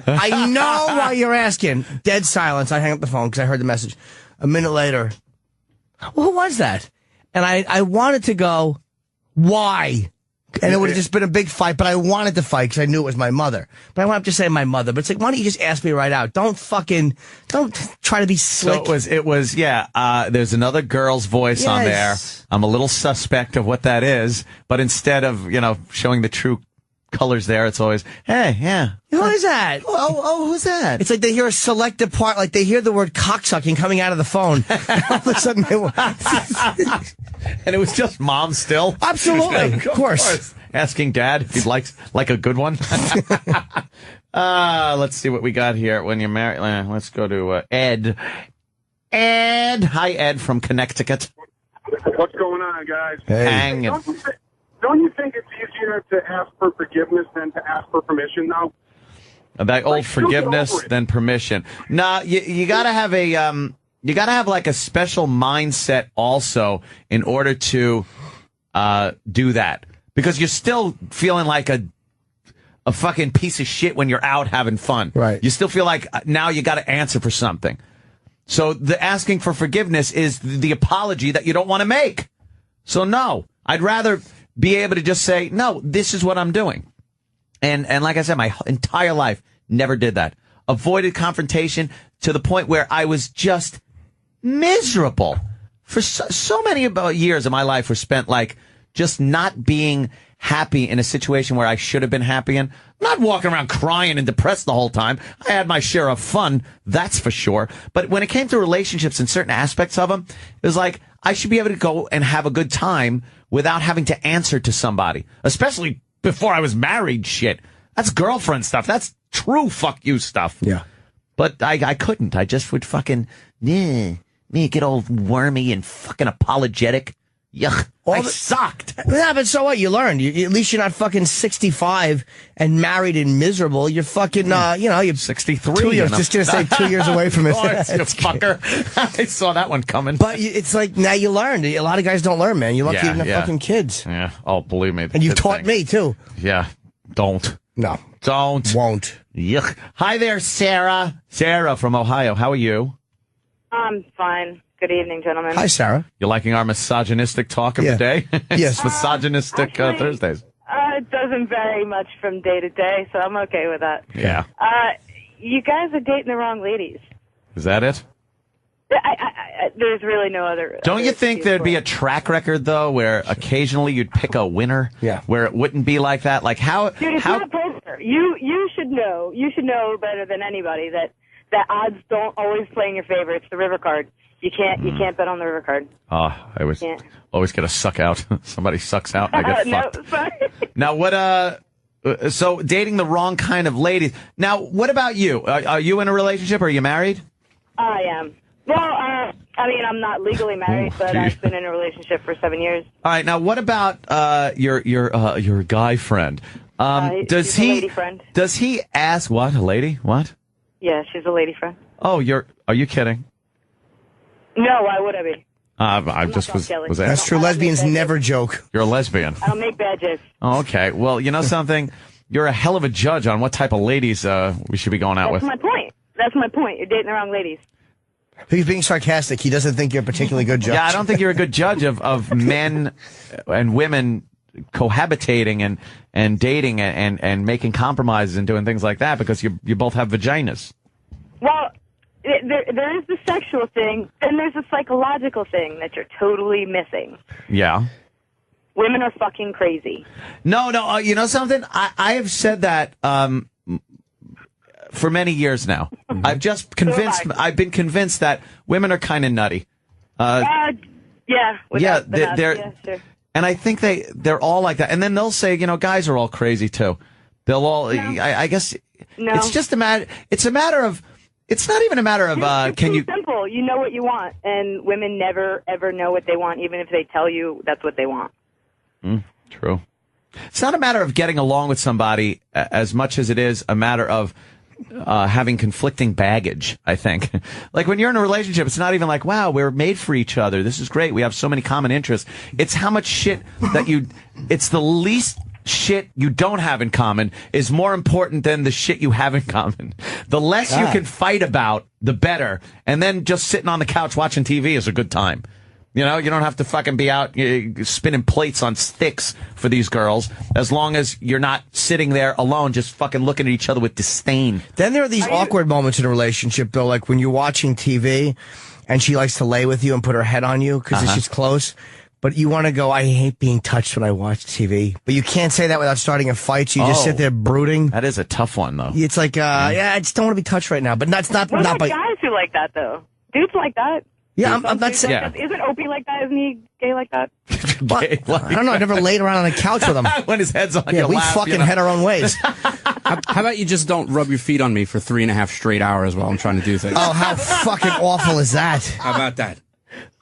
I know why you're asking. Dead silence. I hang up the phone because I heard the message. A minute later, well, who was that? And I wanted to go, why? And it would have just been a big fight, but I wanted to fight because I knew it was my mother. But I want to say my mother. But it's like, why don't you just ask me right out? Don't try to be slick. So it was, there's another girl's voice on there. I'm a little suspect of what that is, but instead of, showing the true colors there, it's always, hey, yeah. Who is that? Oh, who's that? It's like they hear a selected part, like they hear the word cocksucking coming out of the phone. All of a sudden, and it was just mom still? Absolutely. Of course. Asking dad if he'd like a good one. Let's see what we got here. When you're married, let's go to Ed. Ed. Hi, Ed from Connecticut. What's going on, guys? Hanging. Don't you think it's easier to ask for forgiveness than to ask for permission now? That old forgiveness than permission. Nah, you gotta have you gotta have like a special mindset also in order to do that, because you're still feeling like a fucking piece of shit when you're out having fun. Right. You still feel like now you got to answer for something. So the asking for forgiveness is the apology that you don't want to make. So no, I'd rather be able to just say, no, this is what I'm doing. And like I said, my entire life never did that. Avoided confrontation to the point where I was just miserable. For so many years of my life were spent like just not being happy in a situation where I should have been happy in. Not walking around crying and depressed the whole time. I had my share of fun, that's for sure. But when it came to relationships and certain aspects of them, it was like I should be able to go and have a good time without having to answer to somebody, especially before I was married. Shit, that's girlfriend stuff. That's true fuck you stuff. Yeah. But I couldn't. I just would fucking, me get all wormy and fucking apologetic. Yuck. I sucked. Yeah, but so what? You learned. At least you're not fucking 65 and married and miserable. You're fucking, you're 63. 2 years. Just going to say 2 years away from it. Oh, you fucker. I saw that one coming. But it's like, now you learned. A lot of guys don't learn, man. You're lucky you didn't have fucking kids. Yeah. Oh, believe me. And you taught me, too. Yeah. Don't. No. Don't. Won't. Yuck. Hi there, Sarah. Sarah from Ohio. How are you? I'm fine. Good evening, gentlemen. Hi, Sarah. You liking our misogynistic talk of the day? Yes. Misogynistic Thursdays. It doesn't vary much from day to day, so I'm okay with that. Yeah. You guys are dating the wrong ladies. Is that it? There's really no other. Don't you think there'd be a track record, though, where occasionally you'd pick a winner? Yeah. Where it wouldn't be like that? Like how? Dude, it's not poker. You should know. You should know better than anybody that odds don't always play in your favor. It's the river card. You can't bet on the river card. Oh, I always get a suck out. Somebody sucks out and I get fucked. No, sorry. Now, what, so dating the wrong kind of ladies. Now, what about you? Are you in a relationship? Are you married? I am. Well, I mean, I'm not legally married, but I've been in a relationship for 7 years. All right. Now, what about, your guy friend? She's a lady friend. Does he ask what? A lady? What? Yeah, she's a lady friend. Oh, are you kidding? No, why would I be? I just was asking. That's true. Lesbians never joke. You're a lesbian. I don't make bad jokes. Oh, okay. Well, you know something? You're a hell of a judge on what type of ladies we should be going out with. That's my point. You're dating the wrong ladies. He's being sarcastic. He doesn't think you're a particularly good judge. Yeah, I don't think you're a good judge of men and women cohabitating and dating and making compromises and doing things like that, because you both have vaginas. Well, there is the sexual thing, and there's a psychological thing that you're totally missing. Yeah. Women are fucking crazy. No, you know something? I have said that for many years now. I've been convinced that women are kind of nutty. Yeah. Sure. And I think they're all like that. And then they'll say, guys are all crazy too. They'll all, I guess, it's just it's not even a matter of, simple. You know what you want. And women never, ever know what they want, even if they tell you that's what they want. True. It's not a matter of getting along with somebody as much as it is a matter of having conflicting baggage, I think. Like when you're in a relationship, it's not even like, wow, we're made for each other. This is great. We have so many common interests. It's how much shit it's the least shit you don't have in common is more important than the shit you have in common. The less you can fight about, the better. And then just sitting on the couch watching TV is a good time. You don't have to fucking be out spinning plates on sticks for these girls, as long as you're not sitting there alone just fucking looking at each other with disdain. Then there are these awkward moments in a relationship, though, like when you're watching TV and she likes to lay with you and put her head on you because she's close. But you want to go, I hate being touched when I watch TV. But you can't say that without starting a fight, so you just sit there brooding. That is a tough one, though. It's like, I just don't want to be touched right now. But that's not... What about guys who like that, though? Dudes like that? Yeah, I'm not saying... Yeah. Isn't Opie like that? Isn't he gay like that? I don't know. I never laid around on a couch with him. When his head's on your lap. Yeah, we fucking head our own ways. How about you just don't rub your feet on me for 3.5 straight hours while I'm trying to do things? Oh, how fucking awful is that? How about that?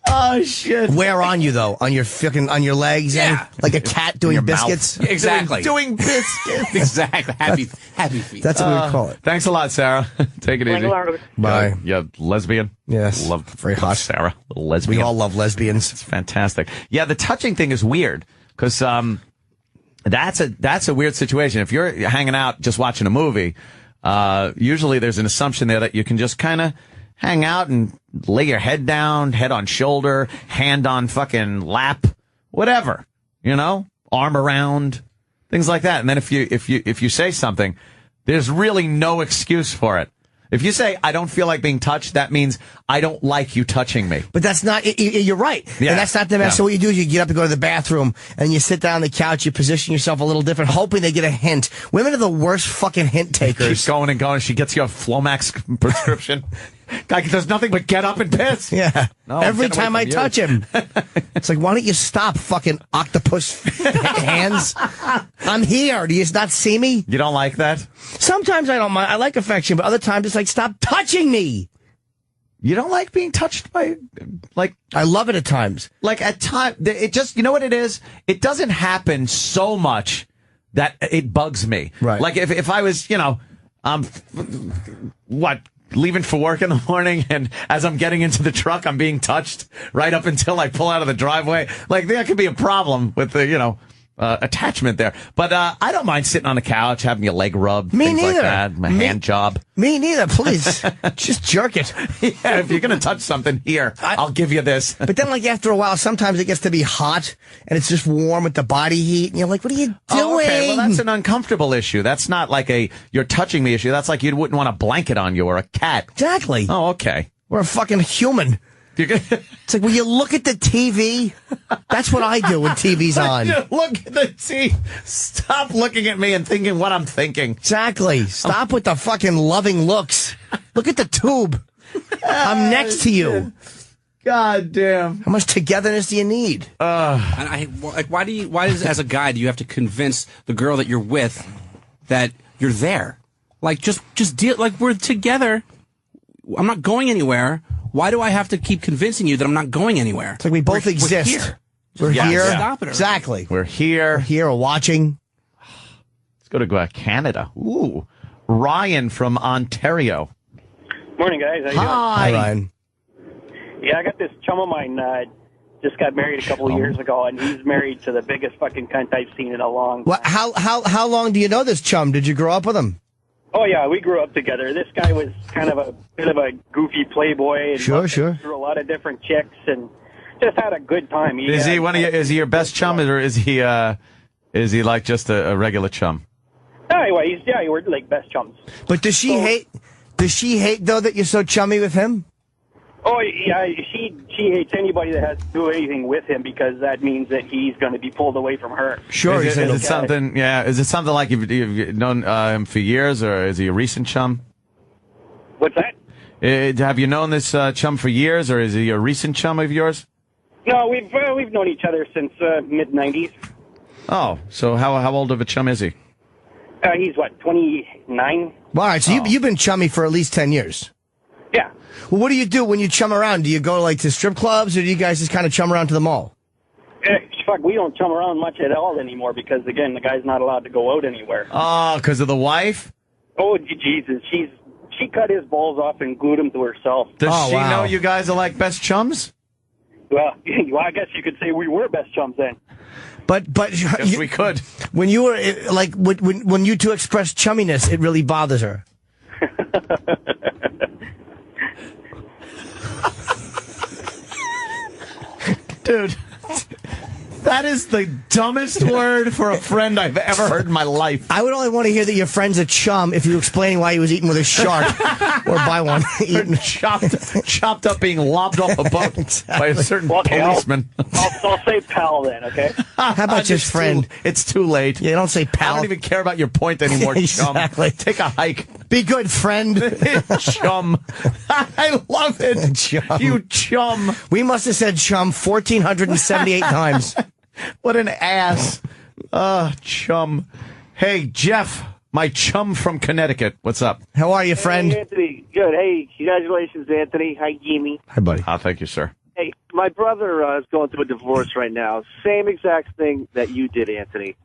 Oh, shit. Where on you, though? On your legs? Yeah. Like a cat doing biscuits? Exactly. Doing biscuits. Exactly. Happy feet. That's what we call it. Thanks a lot, Sarah. Take it easy. Bye. Yeah, lesbian. Yes. Love very hot. Sarah. Lesbian. We all love lesbians. It's fantastic. Yeah, the touching thing is weird because that's a weird situation. If you're hanging out just watching a movie, usually there's an assumption there that you can just kind of hang out and lay your head down, head on shoulder, hand on fucking lap, whatever, arm around, things like that. And then if you say something, there's really no excuse for it. If you say, I don't feel like being touched, that means I don't like you touching me. But that's not, you're right. Yeah. And that's not the best. Yeah. So what you do is you get up and go to the bathroom and you sit down on the couch, you position yourself a little different, hoping they get a hint. Women are the worst fucking hint takers. Keep going and going. She gets you a Flomax prescription. Guy does nothing but get up and piss. Yeah. No, every time I touch him. It's like, why don't you stop, fucking octopus hands? I'm here. Do you not see me? You don't like that? Sometimes I don't mind. I like affection, but other times it's like, stop touching me. You don't like being touched by, like... I love it at times. Like, at times, it just, you know what it is? It doesn't happen so much that it bugs me. Right. Like, if I was, leaving for work in the morning, and as I'm getting into the truck, I'm being touched right up until I pull out of the driveway. Like, there could be a problem with the, attachment there. But I don't mind sitting on the couch, having your leg rubbed, Me things neither. like that, my hand job. Me neither, please. Just jerk it. Yeah, if you're going to touch something, here, I'll give you this. But then, like, after a while, sometimes it gets to be hot, and it's just warm with the body heat, and you're like, what are you doing? Oh, okay, well, that's an uncomfortable issue. That's not like you're touching me issue. That's like you wouldn't want a blanket on you or a cat. Exactly. Oh, okay. We're a fucking human. It's like, will you look at the TV? That's what I do when TV's on. Look at the TV. Stop looking at me and thinking what I'm thinking. Exactly. Stop with the fucking loving looks. Look at the tube. I'm next to you. God damn. How much togetherness do you need? And why does, as a guy, do you have to convince the girl that you're with that you're there? Like, just deal, like, we're together. I'm not going anywhere. Why do I have to keep convincing you that I'm not going anywhere? It's like we both exist. We're Yeah, here. yeah. Stop it already. Exactly. We're here. We're here watching. Let's go to Canada. Ooh. Ryan from Ontario. Morning, guys. How you doing? Hi, Ryan. Yeah, I got this chum of mine just got married a couple of years ago, and he's married to the biggest fucking cunt I've seen in a long time. Well, how long do you know this chum? Did you grow up with him? Oh, yeah, we grew up together. This guy was kind of a bit of a goofy playboy. And Sure. through a lot of different chicks and just had a good time. Is he is he your best chum, or is he like just a regular chum? Anyway, we're like best chums. But does she hate? Does she hate though that you're so chummy with him? Oh, yeah, she hates anybody that has to do anything with him because that means that he's going to be pulled away from her. Sure. Is it something? Yeah. Is it something like you've known him for years, or is he a recent chum? What's that? Have you known this chum for years, or is he a recent chum of yours? No, we've known each other since mid-'90s. Oh, so how old of a chum is he? He's, 29? All right, so you've been chummy for at least 10 years. Yeah. Well, what do you do when you chum around? Do you go to strip clubs, or do you guys just kind of chum around to the mall? Fuck, we don't chum around much at all anymore because, again, the guy's not allowed to go out anywhere. Oh, because of the wife? Oh, Jesus. She cut his balls off and glued them to herself. Does she know you guys are like best chums? Well, I guess you could say we were best chums then. But yes, we could. When you were when you two express chumminess, it really bothers her. Dude, that is the dumbest word for a friend I've ever heard in my life. I would only want to hear that your friend's a chum if you were explaining why he was eating with a shark or by one. chopped up being lobbed off a boat by a certain policeman. I'll say pal then, okay? How about just friend? It's too late. Yeah, don't say pal. I don't even care about your point anymore, Exactly. chum. Take a hike. Be good, friend. Chum. I love it. Chum. You chum. We must have said chum 1,478 times. What an ass. Chum. Hey, Jeff, my chum from Connecticut. What's up? How are you, friend? Hey, Anthony. Good. Hey, congratulations, Anthony. Hi, Jimmy. Hi, buddy. Thank you, sir. Hey, my brother is going through a divorce right now. Same exact thing that you did, Anthony.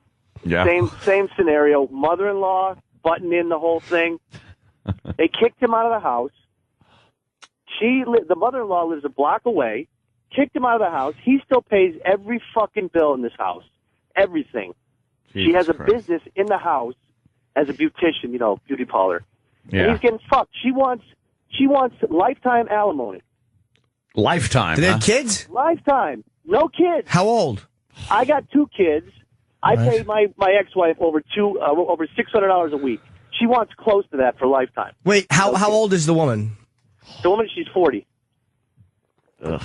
Yeah. Same scenario. Mother-in-law buttoned in the whole thing. They kicked him out of the house. The mother-in-law lives a block away. Kicked him out of the house. He still pays every fucking bill in this house. Everything. She has a business in the house as a beautician, beauty parlor. Yeah. And he's getting fucked. She wants lifetime alimony. Lifetime. Do they have kids? Lifetime. No kids. How old? I got 2 kids. I pay my ex-wife over $600 a week. She wants close to that for lifetime. Wait, how old is the woman? The woman, she's 40. Ugh.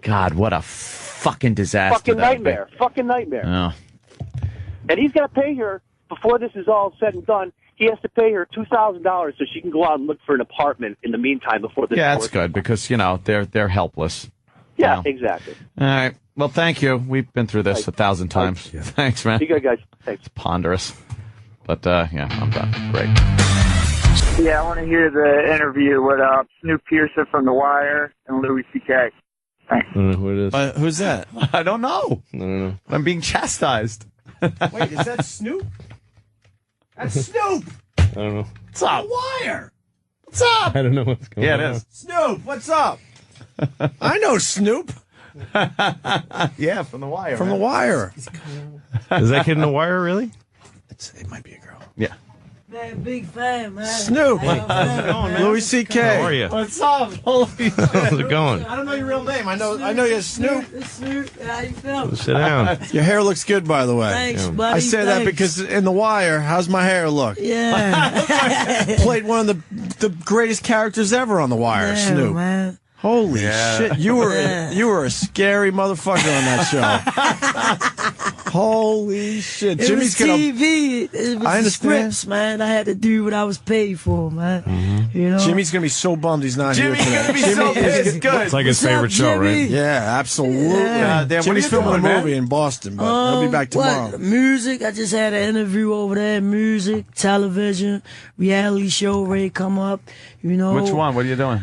God, what a fucking disaster. Fucking nightmare. Fucking nightmare. Oh. And he's got to pay her, before this is all said and done, he has to pay her $2,000 so she can go out and look for an apartment in the meantime before this. Yeah, that's good because, they're helpless. Yeah, exactly. All right. Well, thank you. We've been through this 1,000 times. Yeah. Thanks, man. You good, guys. Thanks. It's ponderous. But, yeah, I'm done. Great. Yeah, I want to hear the interview with Snoop Pearson from The Wire and Louis C.K. Thanks. I don't know who it is. Who's that? I don't know. I don't know. I'm being chastised. Wait, is that Snoop? That's Snoop! I don't know. What's up? Wire! What's up? I don't know what's going on. Yeah, it is. Snoop, what's up? I know Snoop. Yeah, from The Wire. From man. The Wire. Is that kid in The Wire, really? It might be a girl. Yeah. Man, big fan, man. Snoop. How's it going, man? Louis C.K. How are you? What's up? Holy How's it going? I don't know your real name. I know you're Snoop. Snoop, how you feeling? Sit down. Your hair looks good, by the way. Thanks, buddy. I say that thanks. because in The Wire, how's my hair look? Yeah. Played one of the greatest characters ever on The Wire, Yeah, Snoop. man. Holy Yeah. shit! You were a scary motherfucker on that show. Holy shit! It Jimmy's was gonna. TV. It was I the understand. scripts, man. I had to do what I was paid for, man. You know. Jimmy's gonna be so bummed he's not here Jimmy's today. gonna be so pissed. Good. It's like his What's up, favorite show, Jimmy? right? Yeah, absolutely. Yeah. Dan, what Jimmy's are you filming doing, a movie in Boston, but he'll be back tomorrow. What? Music. I just had an interview over there. Music, television, reality show ready to come up. You know. Which one? What are you doing?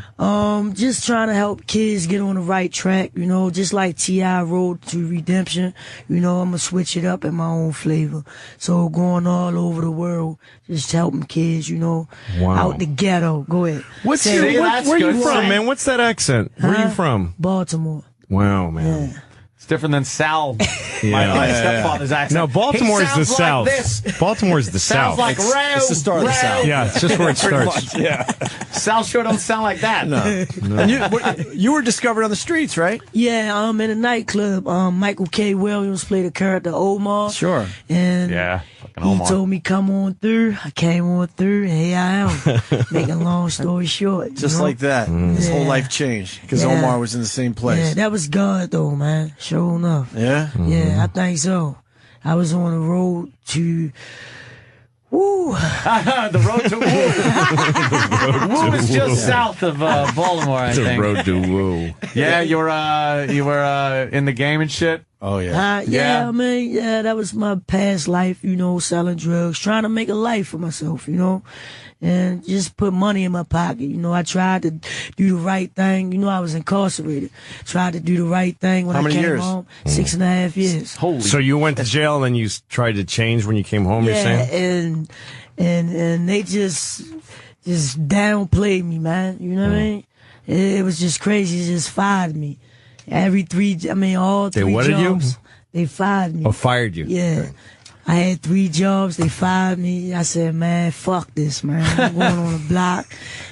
Just trying to help kids get on the right track, you know, just like T.I. Road to Redemption. You know, I'm gonna switch it up in my own flavor. So going all over the world, just helping kids, you know, out the ghetto. Go ahead. What's Say your, it. where you from, man? What's that accent? Where are you from? Baltimore. Wow, man. Yeah. It's different than Sal, my stepfather's accent. No, Baltimore is the He sounds South. like this. Baltimore is the Sounds South. like Row. It's the start of the South. Yeah, it's just where it Pretty starts. much, yeah. Sal sure don't sound like that. No. And you were discovered on the streets, right? Yeah, in a nightclub. Michael K. Williams played a character Omar. Sure. And Yeah, fucking he Omar. told me come on through. I came on through, and here I am. Making a long story short. you Just know? like that. His whole Yeah. life changed because Yeah. Omar was in the same place. Yeah, that was God though, man. Sure enough. Yeah? Yeah, I think so. I was on the road to Woo. The road to woo. Woo is just south of Baltimore, I think. The road to woo. Yeah, you were in the game and shit. Oh yeah. I mean, that was my past life, you know, selling drugs, trying to make a life for myself, you know, and just put money in my pocket. You know, I tried to do the right thing. You know, I was incarcerated. Tried to do the right thing when How I many came years? home. 6.5 years. Holy. So you went to jail and then you tried to change when you came home, you're saying? and they just downplayed me, man. You know what I mean? It was just crazy. They just fired me. All three They what did you? jobs. They fired me. Oh, fired you. Yeah. Okay. I had 3 jobs. They fired me. I said, man, fuck this, man. I'm going on the block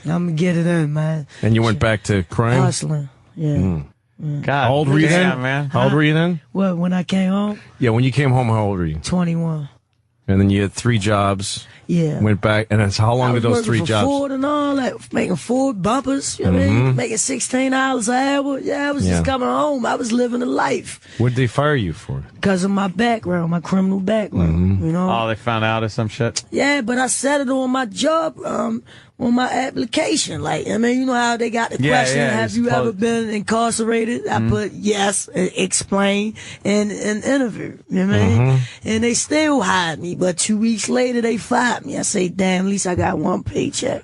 and I'm going to get it in, man. And you went back to crime? Hustling. Yeah. God, how old were you then? Man. How old were you then? What, when I came home? Yeah, when you came home, how old were you? 21. And then you had 3 jobs. Yeah. Went back, and that's how long did those 3 for jobs? Ford and all that, making Ford bumpers, you know what I mean? Making $16 an hour. Yeah, I was just coming home. I was living a life. What did they fire you for? Because of my background, my criminal background, you know? Oh, they found out or some shit? Yeah, but I said it on my job, on my application. Like, I mean, you know how they got the question, have you ever been incarcerated? I put yes, explain, and interview. You know what I mean? And they still hired me, but 2 weeks later they fired me. I say, damn, at least I got 1 paycheck.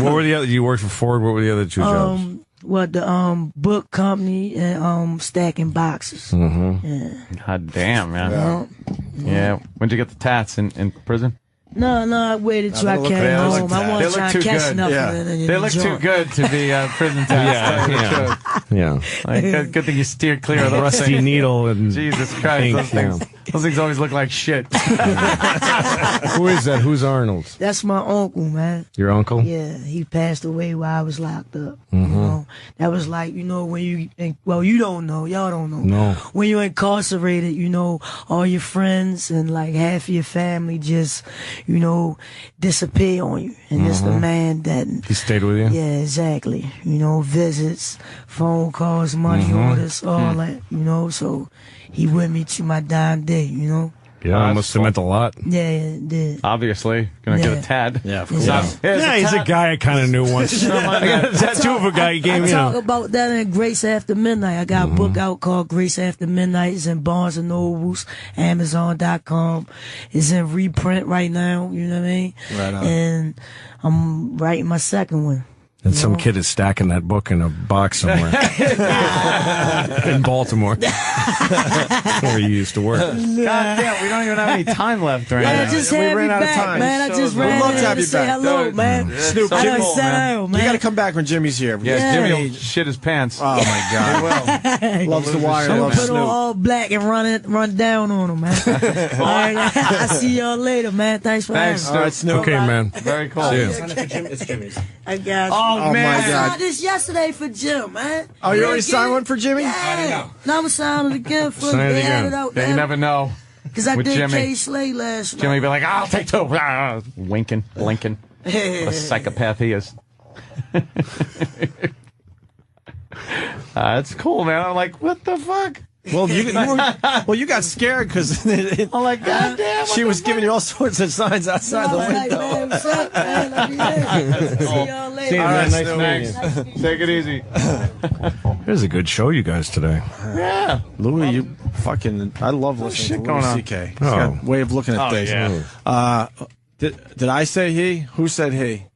What were the other? You worked for Ford. What were the other 2 jobs? The book company and stacking boxes. Yeah. God damn, man. Yeah. When'd you get the tats in prison? No, I waited till I came home. I wasn't trying to catch nothing. They look too good to be prison tats. Yeah. Like, good thing you steered clear of those Rusty things. needle and Jesus Christ, those things always look like shit. Who is that? Who's Arnold? That's my uncle, man. Your uncle? Yeah, he passed away while I was locked up. You know, that was like, you know, when you don't know, y'all don't know. No. When you're incarcerated, you know, all your friends and like half of your family just, you know, disappear on you. And it's the man that He stayed with you? Yeah, exactly. You know, visits, phone calls, money orders, all that, you know, so he with me to my dying day, you know. Yeah, it must have meant a lot. Yeah, it did. Obviously, gonna get a tad. Yeah, of course. He's a guy I kind of knew once. I got a tattoo of a guy he gave me. I talk about that in Grace After Midnight. I got a book out called Grace After Midnight. It's in Barnes & Nobles, Amazon.com. It's in reprint right now, you know what I mean? Right on. And I'm writing my second one. And some kid is stacking that book in a box somewhere in Baltimore, where he used to work. God damn, we don't even have any time left right now. Just have me back, man. I just ran in to say hello, man. Snoop, I done Jimmy, sat down, man. You got to come back when Jimmy's here. Yeah, Jimmy will shit his pants. Oh my God, loves the Wire, I'm loves gonna put on Snoop. all black and run down on him, man. All right, I'll see y'all later, man. Thanks for having me. All right, Snoop. Okay, man. Very cool. See ya. It's Jimmy's. I got you. Oh, man. I signed this yesterday for Jim, man. Oh, you already signed one for Jimmy? Yeah. Now I'm signing it again for Sign it they again. had it out Yeah, you there. never know. Because I With did Jimmy. K. Slay last night. Jimmy be like, I'll take 2. Winking, blinking. What a psychopath he is. That's cool, man. I'm like, what the fuck? Well, you got scared because I'm like, God damn. she was giving you all sorts of signs outside the window. Man, what's up, man? Love you there. See y'all later. See you, All man. right, Nice Snoop. snacks. Take it easy. It was a good show, you guys, today. Yeah. Louis, you fucking... I love listening shit to going Louis on. C.K. He's Oh. got a way of looking at things. Yeah. Did I say he? Who said he?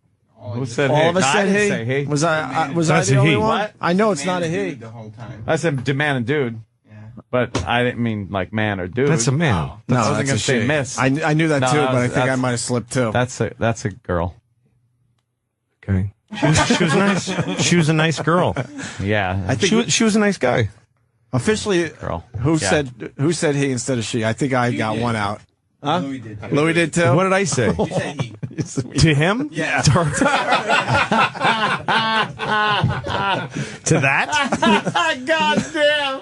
Who said All he? of us No, I said didn't he? say he. Was I That's the a only he. one? What? I know it's not a he. The whole time. I said man and dude. But I didn't mean like man or dude. That's a man. I No, wasn't that's gonna a say she. miss. I knew that No, too, but I think I that's- might have slipped too. That's a girl. Okay. She was nice. She was a nice girl. Yeah. I think She was a nice guy. officially, Girl. who Yeah. said he instead of she? I think I got one out. Huh? Louis did. Louis did too. What did I say? You said he. To him? Yeah. To that? God damn.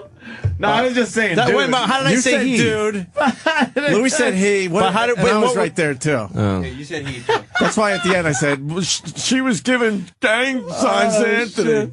No, I was just saying. That- dude. wait, how did I You say said he? dude. Louis said he. What, But how did- and wait, I was what- right there too. Yeah, you said he. That's why at the end I said well, she was giving gang signs to Anthony. Shit.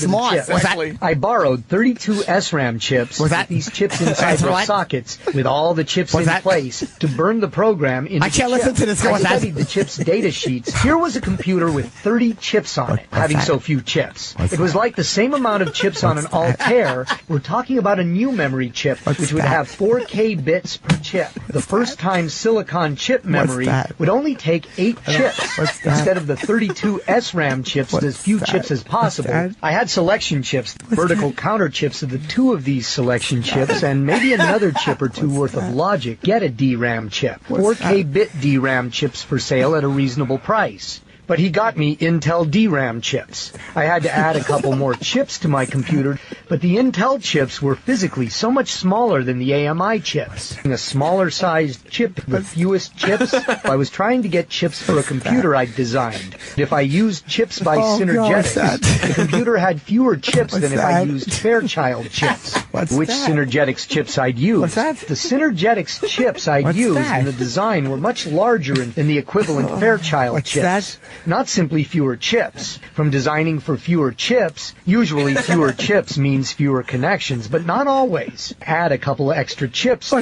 smart. Was that? I borrowed 32 SRAM chips. Was that these chips inside their sockets with all the chips in place to burn the program into I can't the listen chip. to this. I studied the chip's data sheets. Here was a computer with 30 chips on it, having so few chips. It was like the same amount of chips on an Altair. We're talking about a new memory chip, which would have 4K bits per chip. The first-time silicon chip memory would only take 8 chips instead of the 32 SRAM chips, as few chips as possible. I had selection chips, vertical counter chips of the 2 of these selection chips, and maybe another chip or 2 worth of logic. Get a DRAM chip. 4K bit DRAM chips for sale at a reasonable price. But he got me Intel DRAM chips. I had to add a couple more chips to my computer, but the Intel chips were physically so much smaller than the AMI chips. A smaller-sized chip with fewest chips. I was trying to get chips for a computer I'd designed. If I used chips by Synergetics, the computer had fewer chips than if I used Fairchild chips. Which Synergetics chips I'd use? The Synergetics chips I'd used in the design were much larger than the equivalent Fairchild chips. Not simply fewer chips. From designing for fewer chips, usually fewer chips means fewer connections, but not always. Add a couple extra chips to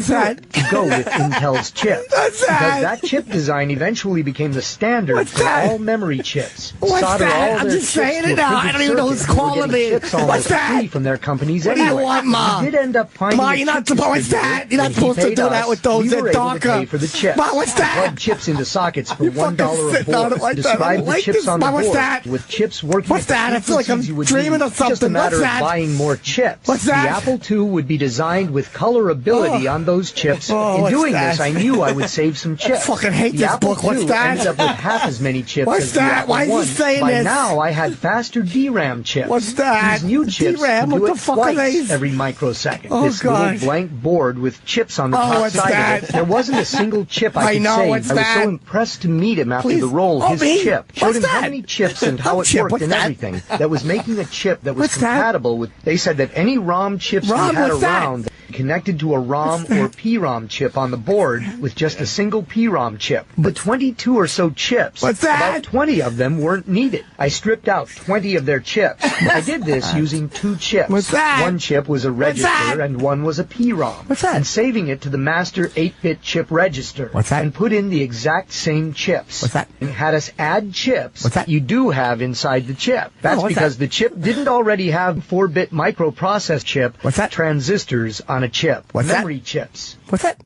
go with Intel's chips. Because that chip design eventually became the standard for all memory chips. Solder all their chips to a printed I don't even know who's calling me. Chips almost free from their companies What do you anyway. want, Ma? You did end up finding Ma, you're not supposed. What's that? You're not supposed to do that with those that darker. For the chips. Ma, what's that? Plug chips into sockets for $1 a board. Describe the chips on the board. What's that? With chips working. What's that? I feel like I'm dreaming of something. Just a matter What's of that? buying more chips. What's that? The Apple II would be designed with colorability on those chips. In doing this, I knew I would save some chips. I fucking hate the this Apple book. What's II that? ended up with half as many chips What's as the that? Apple Why is he I. saying By this? now, I had faster DRAM chips. What's that? These new chips DRAM? could do What it the fuck are twice these? every microsecond. Oh, this God. little blank board with chips on the Oh, top what's side that? of it. There wasn't a single chip I could know, save. what's I was that? so impressed to meet him after Please. the roll. His Opie? chip showed What's him that? how many chips and how it chip? worked What's and that? everything. That was making a chip that was What's that? compatible with. They said that any ROM chips we ROM, had what's that? around connected to a ROM or PROM chip on the board with just a single PROM chip. The 22 or so chips, What's that? about 20 of them weren't needed. I stripped out 20 of their chips. I did this using 2 chips. What's that? One chip was a register and one was a PROM. What's that? And saving it to the master 8-bit chip register. What's that? And put in the exact same chips. What's that? And had us add chips What's that? you do have inside the chip. That's what's because the chip didn't already have 4-bit microprocessor chip. What's that? Transistors on a chip. What's that? Memory chips. What's that?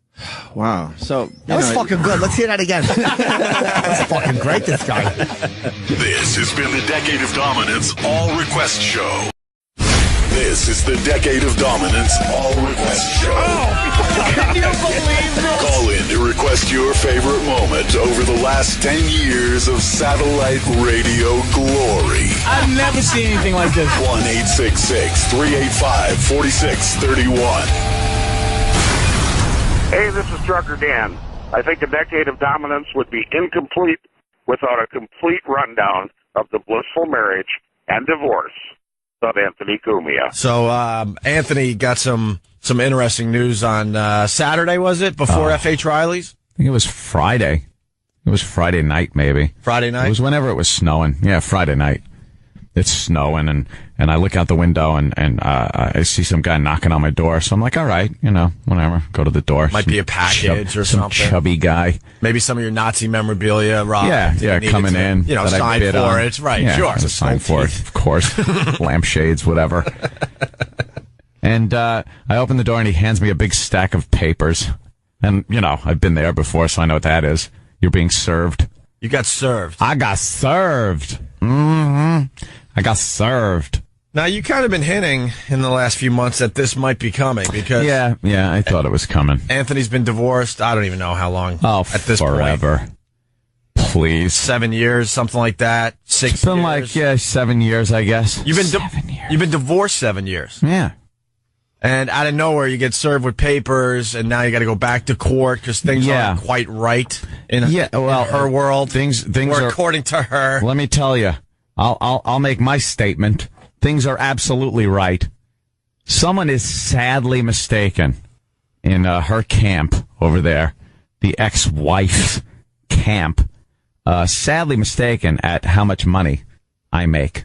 Wow. So That was fucking good. Let's hear that again. That's fucking great, this guy. This has been the Decade of Dominance All Request Show. This is the Decade of Dominance All Request Show. Can you believe this? Call in to request your favorite moment over the last 10 years of satellite radio glory. I've never seen anything like this. 1-866-385-4631. Hey, this is Trucker Dan. I think a decade of dominance would be incomplete without a complete rundown of the blissful marriage and divorce of Anthony Cumia. So Anthony got some interesting news on Saturday, was it? Before F.H. Riley's? I think it was Friday. It was Friday night, maybe. Friday night? It was whenever it was snowing. Yeah, Friday night. It's snowing, and I look out the window, and I see some guy knocking on my door. So I'm like, all right, whatever. Go to the door. Might be a package or some something. chubby guy. Maybe some of your Nazi memorabilia, Rob. Yeah, coming in. that I sign bid for it. Right, yeah, sure. To sign for it, of course. Lampshades, whatever. And I open the door, and he hands me a big stack of papers. And, I've been there before, so I know what that is. You're being served. You got served. I got served. Mm-hmm. I got served. Now, you kind of been hinting in the last few months that this might be coming because... Yeah, I thought it was coming. Anthony's been divorced. I don't even know how long. At this forever. point. Please. 7 years, something like that. 6 It's been years. 7 years, I guess. You've been divorced 7 years. Yeah. And out of nowhere, you get served with papers, and now you got to go back to court because things aren't quite right in her world. Things or are, according to her. Let me tell you, I'll make my statement. Things are absolutely right. Someone is sadly mistaken in her camp over there, the ex-wife's camp. Sadly mistaken at how much money I make.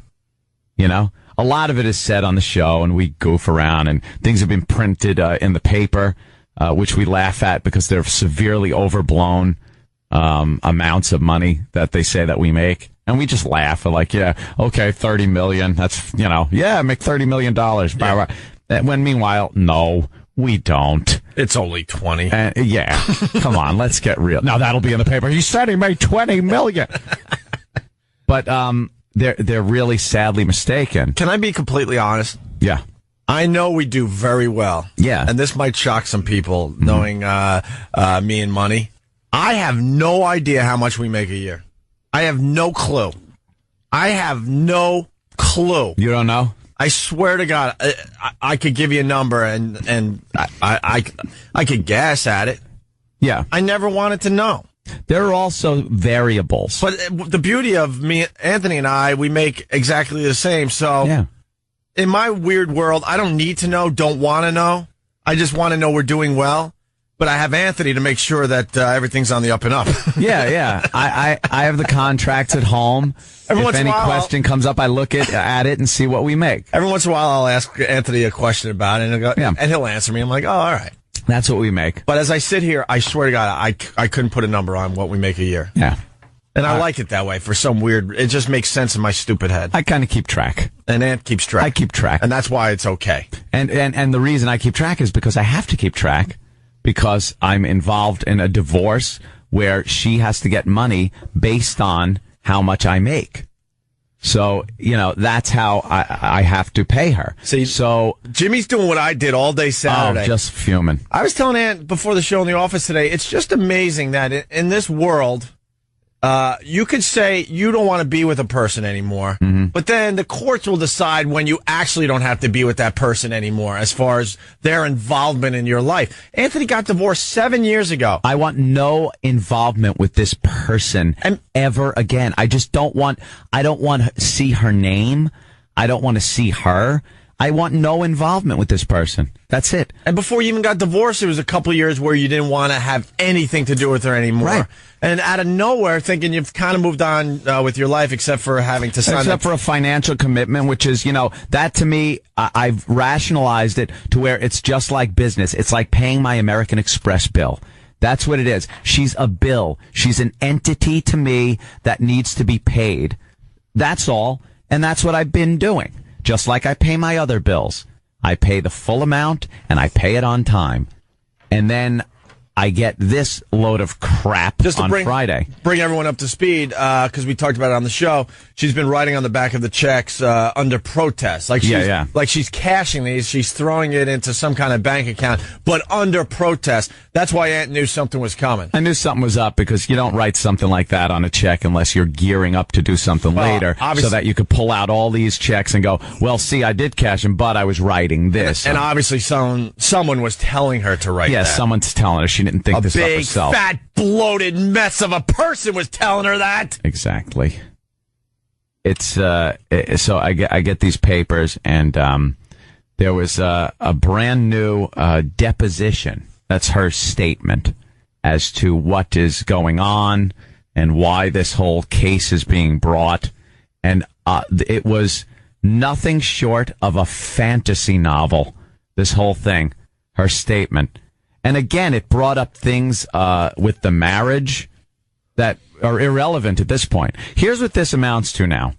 a lot of it is said on the show, and we goof around, and things have been printed in the paper, which we laugh at because they're severely overblown amounts of money that they say that we make. And we just laugh. We're like, yeah, okay, $30 million. That's, I make $30 million. Yeah. When meanwhile, no, we don't. It's only 20. Yeah. Come on, let's get real. Now that'll be in the paper. He said he made $20 million. But they're really sadly mistaken. Can I be completely honest? Yeah. I know we do very well. Yeah. And this might shock some people knowing me and money. I have no idea how much we make a year. I have no clue. You don't know? I swear to God, I could give you a number and I could guess at it. Yeah. I never wanted to know. There are also variables. But the beauty of me, Anthony and I, we make exactly the same. So in my weird world, I don't need to know, don't want to know. I just want to know we're doing well. But I have Anthony to make sure that everything's on the up and up. Yeah. I have the contracts at home. If any question comes up, I look at it and see what we make. Every once in a while, I'll ask Anthony a question about it, and he'll answer me. I'm like, oh, all right. That's what we make. But as I sit here, I swear to God, I couldn't put a number on what we make a year. Yeah. And I like it that way for some weird, it just makes sense in my stupid head. I kind of keep track. And Ant keeps track. I keep track. And that's why it's okay. And the reason I keep track is because I have to keep track. Because I'm involved in a divorce where she has to get money based on how much I make. So, that's how I have to pay her. See, so Jimmy's doing what I did all day Saturday. Oh, just fuming. I was telling Ant before the show in the office today, it's just amazing that in this world, you could say you don't want to be with a person anymore, but then the courts will decide when you actually don't have to be with that person anymore as far as their involvement in your life. Anthony got divorced 7 years ago. I want no involvement with this person ever again. I don't want to see her name. I don't want to see her. I want no involvement with this person. That's it. And before you even got divorced, there was a couple of years where you didn't want to have anything to do with her anymore. Right. And out of nowhere, thinking you've kind of moved on with your life, except for having to sign Except for a financial commitment, which is, that to me, I've rationalized it to where it's just like business. It's like paying my American Express bill. That's what it is. She's a bill. She's an entity to me that needs to be paid. That's all. And that's what I've been doing. Just like I pay my other bills. I pay the full amount, and I pay it on time. And then I get this load of crap on Friday. Bring everyone up to speed, because we talked about it on the show. She's been writing on the back of the checks under protest. Like she's cashing these. She's throwing it into some kind of bank account, but under protest. That's why Ant knew something was coming. I knew something was up because you don't write something like that on a check unless you're gearing up to do something later so that you could pull out all these checks and go, well, see, I did cash them, but I was writing this. And obviously someone was telling her to write that. Yes, someone's telling her. She didn't think this up herself. A big, fat, bloated mess of a person was telling her that. Exactly. It's so I get these papers, and there was a brand new deposition. That's her statement as to what is going on and why this whole case is being brought. And it was nothing short of a fantasy novel, this whole thing, her statement. And again, it brought up things with the marriage that are irrelevant at this point. Here's what this amounts to now.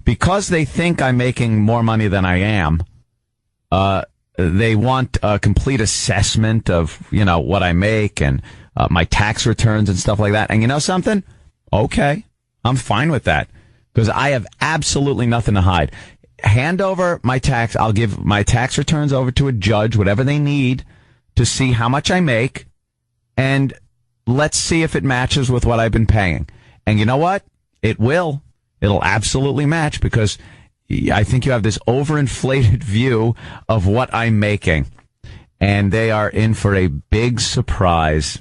Because they think I'm making more money than I am, they want a complete assessment of, what I make and my tax returns and stuff like that. And you know something? Okay, I'm fine with that because I have absolutely nothing to hide. Hand over my tax. I'll give my tax returns over to a judge, whatever they need, to see how much I make, and let's see if it matches with what I've been paying. And you know what? It will. It'll absolutely match because I think you have this overinflated view of what I'm making. And they are in for a big surprise.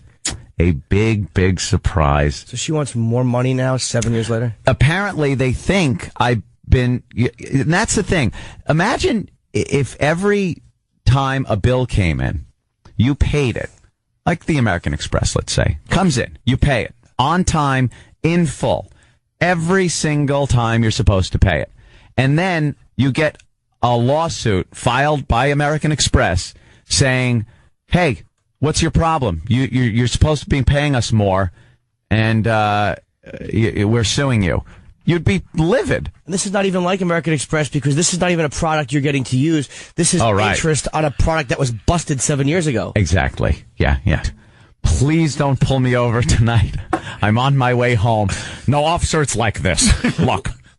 A big, big surprise. So she wants more money now, 7 years later? Apparently, they think I've been... And that's the thing. Imagine if every time a bill came in, you paid it. Like the American Express, let's say. Comes in. You pay it. On time, in full. Every single time you're supposed to pay it. And then you get a lawsuit filed by American Express saying, hey, what's your problem? You're supposed to be paying us more, and we're suing you. You'd be livid. And this is not even like American Express because this is not even a product you're getting to use. This is interest on a product that was busted 7 years ago. Exactly. Yeah. Please don't pull me over tonight. I'm on my way home. No, officer, it's like this.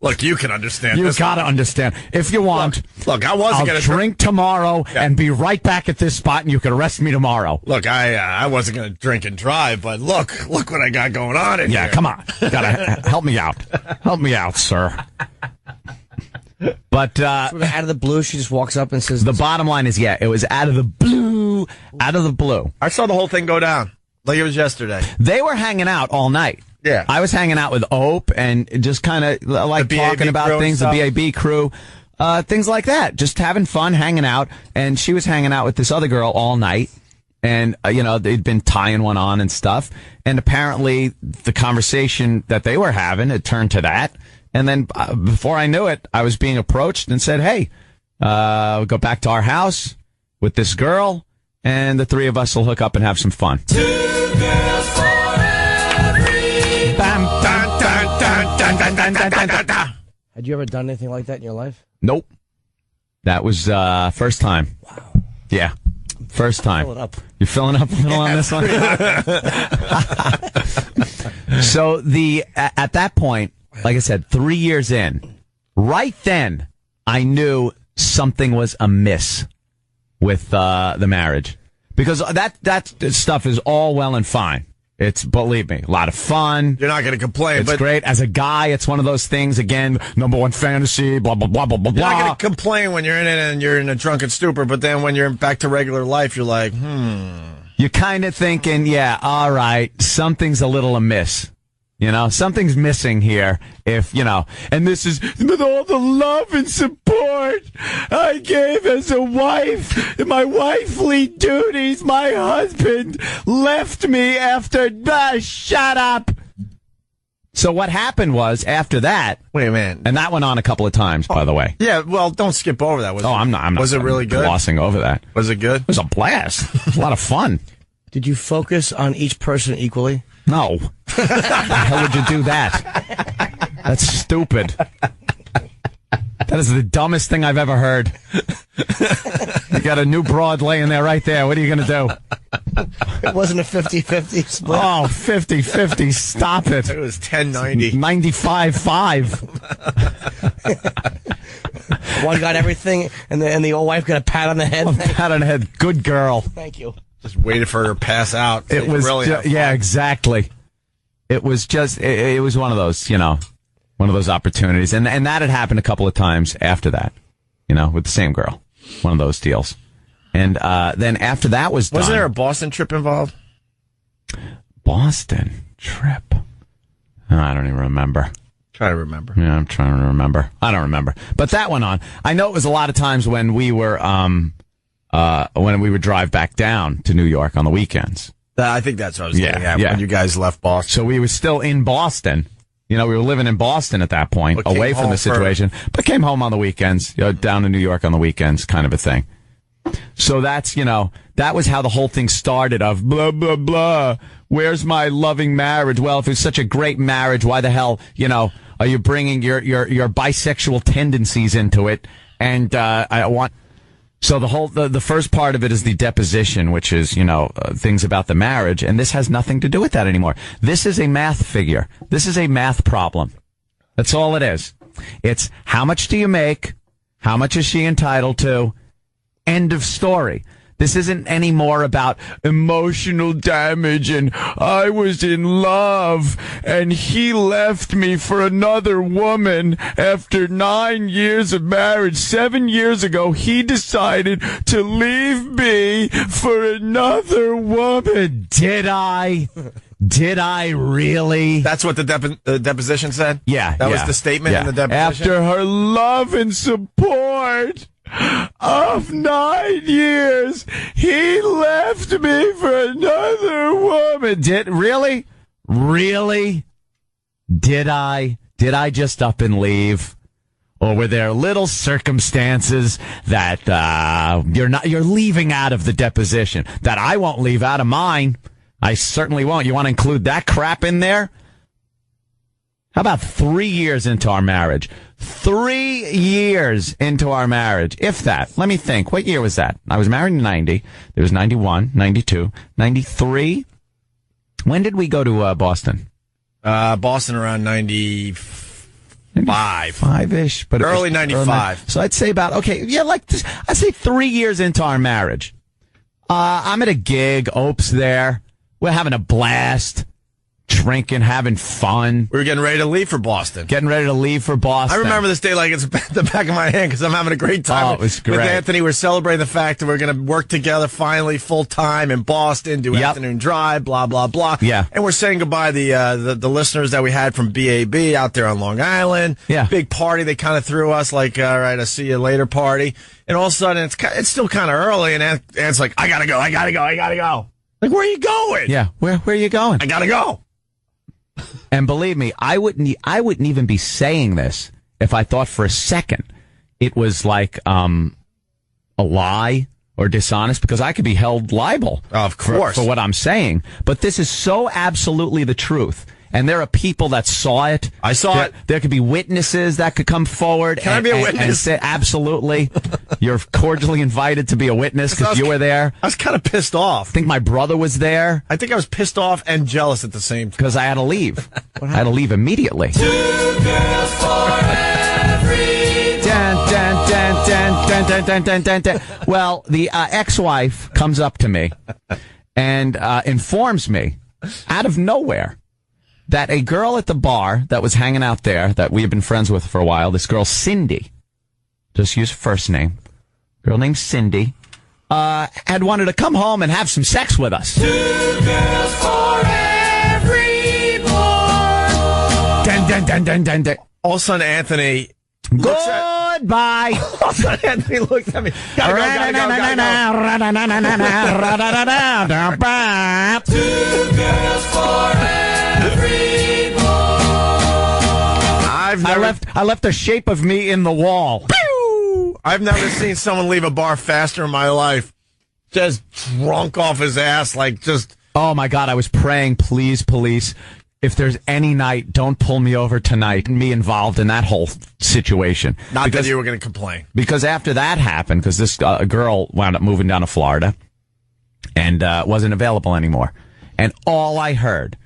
Look, you can understand. You got to understand. If you want, look, I wasn't going to drink tomorrow and be right back at this spot, and you can arrest me tomorrow. Look, I wasn't going to drink and drive, but look what I got going on in here. Yeah, come on. You got to help me out. Help me out, sir. But out of the blue, she just walks up and says, the bottom line is, it was out of the blue. Out of the blue. I saw the whole thing go down like it was yesterday. They were hanging out all night. Yeah. I was hanging out with Ope and just kind of like talking about things, the BAB crew, things like that. Just having fun, hanging out. And she was hanging out with this other girl all night. And, they'd been tying one on and stuff. And apparently the conversation that they were having had turned to that. And then before I knew it, I was being approached and said, hey, we'll go back to our house with this girl. And the three of us will hook up and have some fun. Two girls for every Had you ever done anything like that in your life? Nope. That was first time. Wow. Yeah. First time. Fill it up. You're filling up a little on this one? So at that point, like I said, 3 years in, right then, I knew something was amiss with the marriage. Because that stuff is all well and fine. It's, believe me, a lot of fun. You're not going to complain. It's great. As a guy, it's one of those things, again, number one fantasy, blah, blah, blah, blah, blah, blah. You're not going to complain when you're in it and you're in a drunken stupor, but then when you're back to regular life, you're like, You're kind of thinking, yeah, all right, something's a little amiss. Something's missing here and this is with all the love and support I gave as a wife, my wifely duties, my husband left me after, shut up. So what happened was after that, wait a minute, and that went on a couple of times, by the way. Yeah, well, don't skip over that. I'm not. Was it really good? Glossing over that. Was it good? It was a blast. It was a lot of fun. Did you focus on each person equally? No. How the hell would you do that? That's stupid. That is the dumbest thing I've ever heard. You got a new broad laying there right there. What are you going to do? It wasn't a 50-50 split. Oh, 50-50. Stop it. It was 10-90. 95-5. One got everything, and the old wife got a pat on the head. Pat on the head. Good girl. Thank you. Just waited for her to pass out. It was really yeah, exactly. It was just it was one of those, one of those opportunities, and that had happened a couple of times after that, with the same girl, one of those deals, and then after that was done, wasn't there a Boston trip involved? Boston trip? Oh, I don't even remember. Try to remember. Yeah, I'm trying to remember. I don't remember, but that went on. I know it was a lot of times when we were when we would drive back down to New York on the weekends. I think that's what I was getting at when you guys left Boston. So we were still in Boston. We were living in Boston at that point, away from the situation, but came home on the weekends, down to New York on the weekends, kind of a thing. So that's, that was how the whole thing started of blah, blah, blah. Where's my loving marriage? Well, if it's such a great marriage, why the hell, are you bringing your bisexual tendencies into it? And, so the first part of it is the deposition, which is, things about the marriage. And this has nothing to do with that anymore. This is a math figure. This is a math problem. That's all it is. It's how much do you make? How much is she entitled to? End of story. This isn't any more about emotional damage and I was in love and he left me for another woman after 9 years of marriage. 7 years ago, he decided to leave me for another woman. Did I? Did I really? That's what the deposition said? Yeah. That was the statement in the deposition? After her love and support of 9 years, he left me for another woman. Really? Did I just up and leave? Or were there little circumstances that you're leaving out of the deposition that I won't leave out of mine? I certainly won't. You want to include that crap in there? How about 3 years into our marriage? 3 years into our marriage, if that. Let me think. What year was that? I was married in 90. There was 91, 92, 93. When did we go to Boston? Boston around 95-ish, but early 95. So I'd say about, I'd say 3 years into our marriage. I'm at a gig. Ope's there. We're having a blast. Drinking, having fun. We were getting ready to leave for Boston. I remember this day like it's the back of my hand because I'm having a great time it was great. with Anthony. We're celebrating the fact that we're going to work together finally full time in Boston, do afternoon drive, blah, blah, blah. Yeah. And we're saying goodbye to the listeners that we had from BAB out there on Long Island. Yeah. Big party. They kind of threw us like, all right, I'll see you later party. And all of a sudden, it's still kind of early, and Ant's like, I got to go. Like, where are you going? Yeah, where are you going? I got to go. And believe me, I wouldn't even be saying this if I thought for a second it was like a lie or dishonest, because I could be held liable, of course, for what I'm saying. But this is so absolutely the truth. And there are people that saw it. I saw it. There could be witnesses that could come forward. Can I be a witness? And say, absolutely. You're cordially invited to be a witness because you were there. I was kind of pissed off. I think my brother was there. I think I was pissed off and jealous at the same time. Because I had to leave. I had to leave immediately. 2 girls for every boy. Well, the ex-wife comes up to me and informs me out of nowhere that a girl at the bar that was hanging out there that we have been friends with for a while, this girl Cindy, just use her first name, girl named Cindy, had wanted to come home and have some sex with us. 2 girls for every boy. All of a sudden, Anthony Goodbye. All of a sudden, Anthony looked at me. Gotta go. 2 girls for every boy. I left the shape of me in the wall. I've never seen someone leave a bar faster in my life. Just drunk off his ass, like just. Oh my God! I was praying, please, police. If there's any night, don't pull me over tonight and me involved in that whole situation. Not because you were going to complain. Because after that happened, because this girl wound up moving down to Florida and wasn't available anymore. And all I heard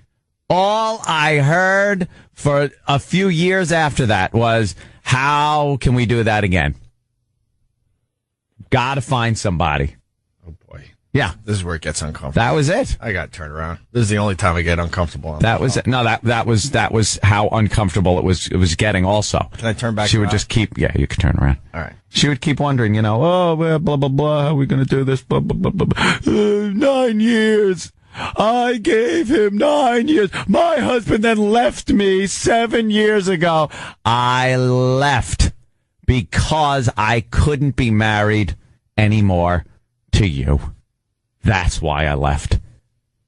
for a few years after that was, how can we do that again? Gotta find somebody. Oh, boy. Yeah. This is where it gets uncomfortable. That was it. I got turned around. This is the only time I get uncomfortable. That was it. No, that was how uncomfortable it was getting also. Can I turn back? She would just keep, you can turn around. All right. She would keep wondering, oh, well, blah, blah, blah, how are we going to do this? Blah, blah, blah, blah. 9 years. I gave him 9 years. My husband then left me 7 years ago. I left because I couldn't be married anymore to you. That's why I left.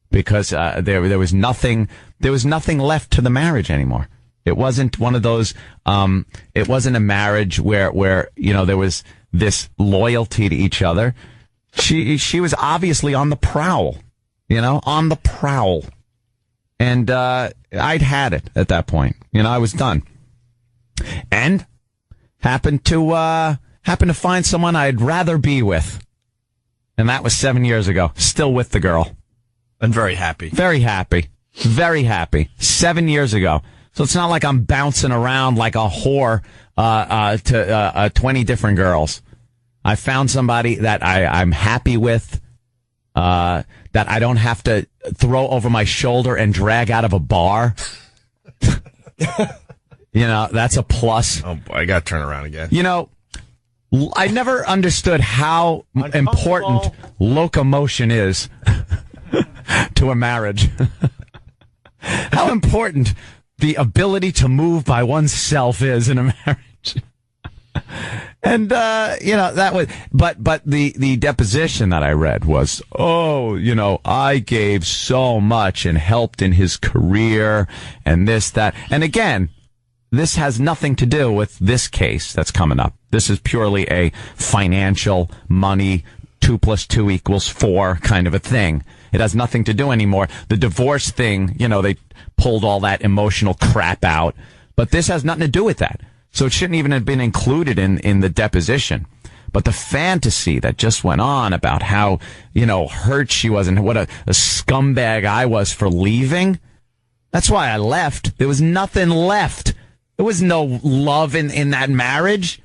Because there was nothing left to the marriage anymore. It wasn't one of those. It wasn't a marriage where there was this loyalty to each other. She was obviously on the prowl. On the prowl. And I'd had it at that point. I was done. And happened to find someone I'd rather be with. And that was 7 years ago. Still with the girl. And very happy. Very happy. Very happy. 7 years ago. So it's not like I'm bouncing around like a whore to 20 different girls. I found somebody that I'm happy with, that I don't have to throw over my shoulder and drag out of a bar. That's a plus. Oh, boy, I got to turn around again. I never understood how important locomotion is to a marriage. How important the ability to move by oneself is in a marriage. And, that was, but the deposition that I read was, I gave so much and helped in his career and this, that. And again, this has nothing to do with this case that's coming up. This is purely a financial, money, 2 + 2 = 4 kind of a thing. It has nothing to do anymore. The divorce thing, they pulled all that emotional crap out. But this has nothing to do with that. So it shouldn't even have been included in the deposition. But the fantasy that just went on about how, hurt she was and what a scumbag I was for leaving, that's why I left. There was nothing left. There was no love in that marriage.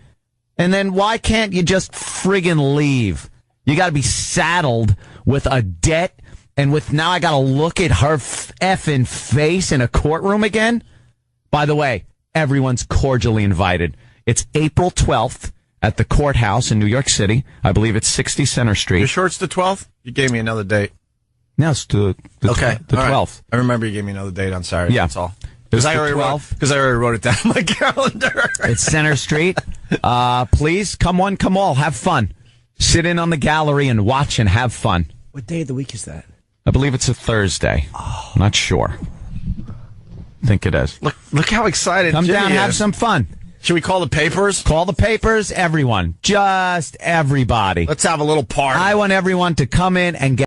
And then why can't you just friggin' leave? You got to be saddled with a debt, and now I got to look at her effing face in a courtroom again? By the way, everyone's cordially invited. It's April 12th. At the courthouse in New York City. I believe it's 60 Center Street. You sure it's the 12th? You gave me another date. No, it's the 12th. Right. I remember you gave me another date on Saturday. Yeah. That's all. Because I already wrote it down on my calendar. It's Center Street. Please, come one, come all. Have fun. Sit in on the gallery and watch and have fun. What day of the week is that? I believe it's a Thursday. Oh. Not sure. I think it is. Look how excited Come Jimmy down, is. have some fun. Should we call the papers? Call the papers, everyone. Just everybody. Let's have a little party. I want everyone to come in and get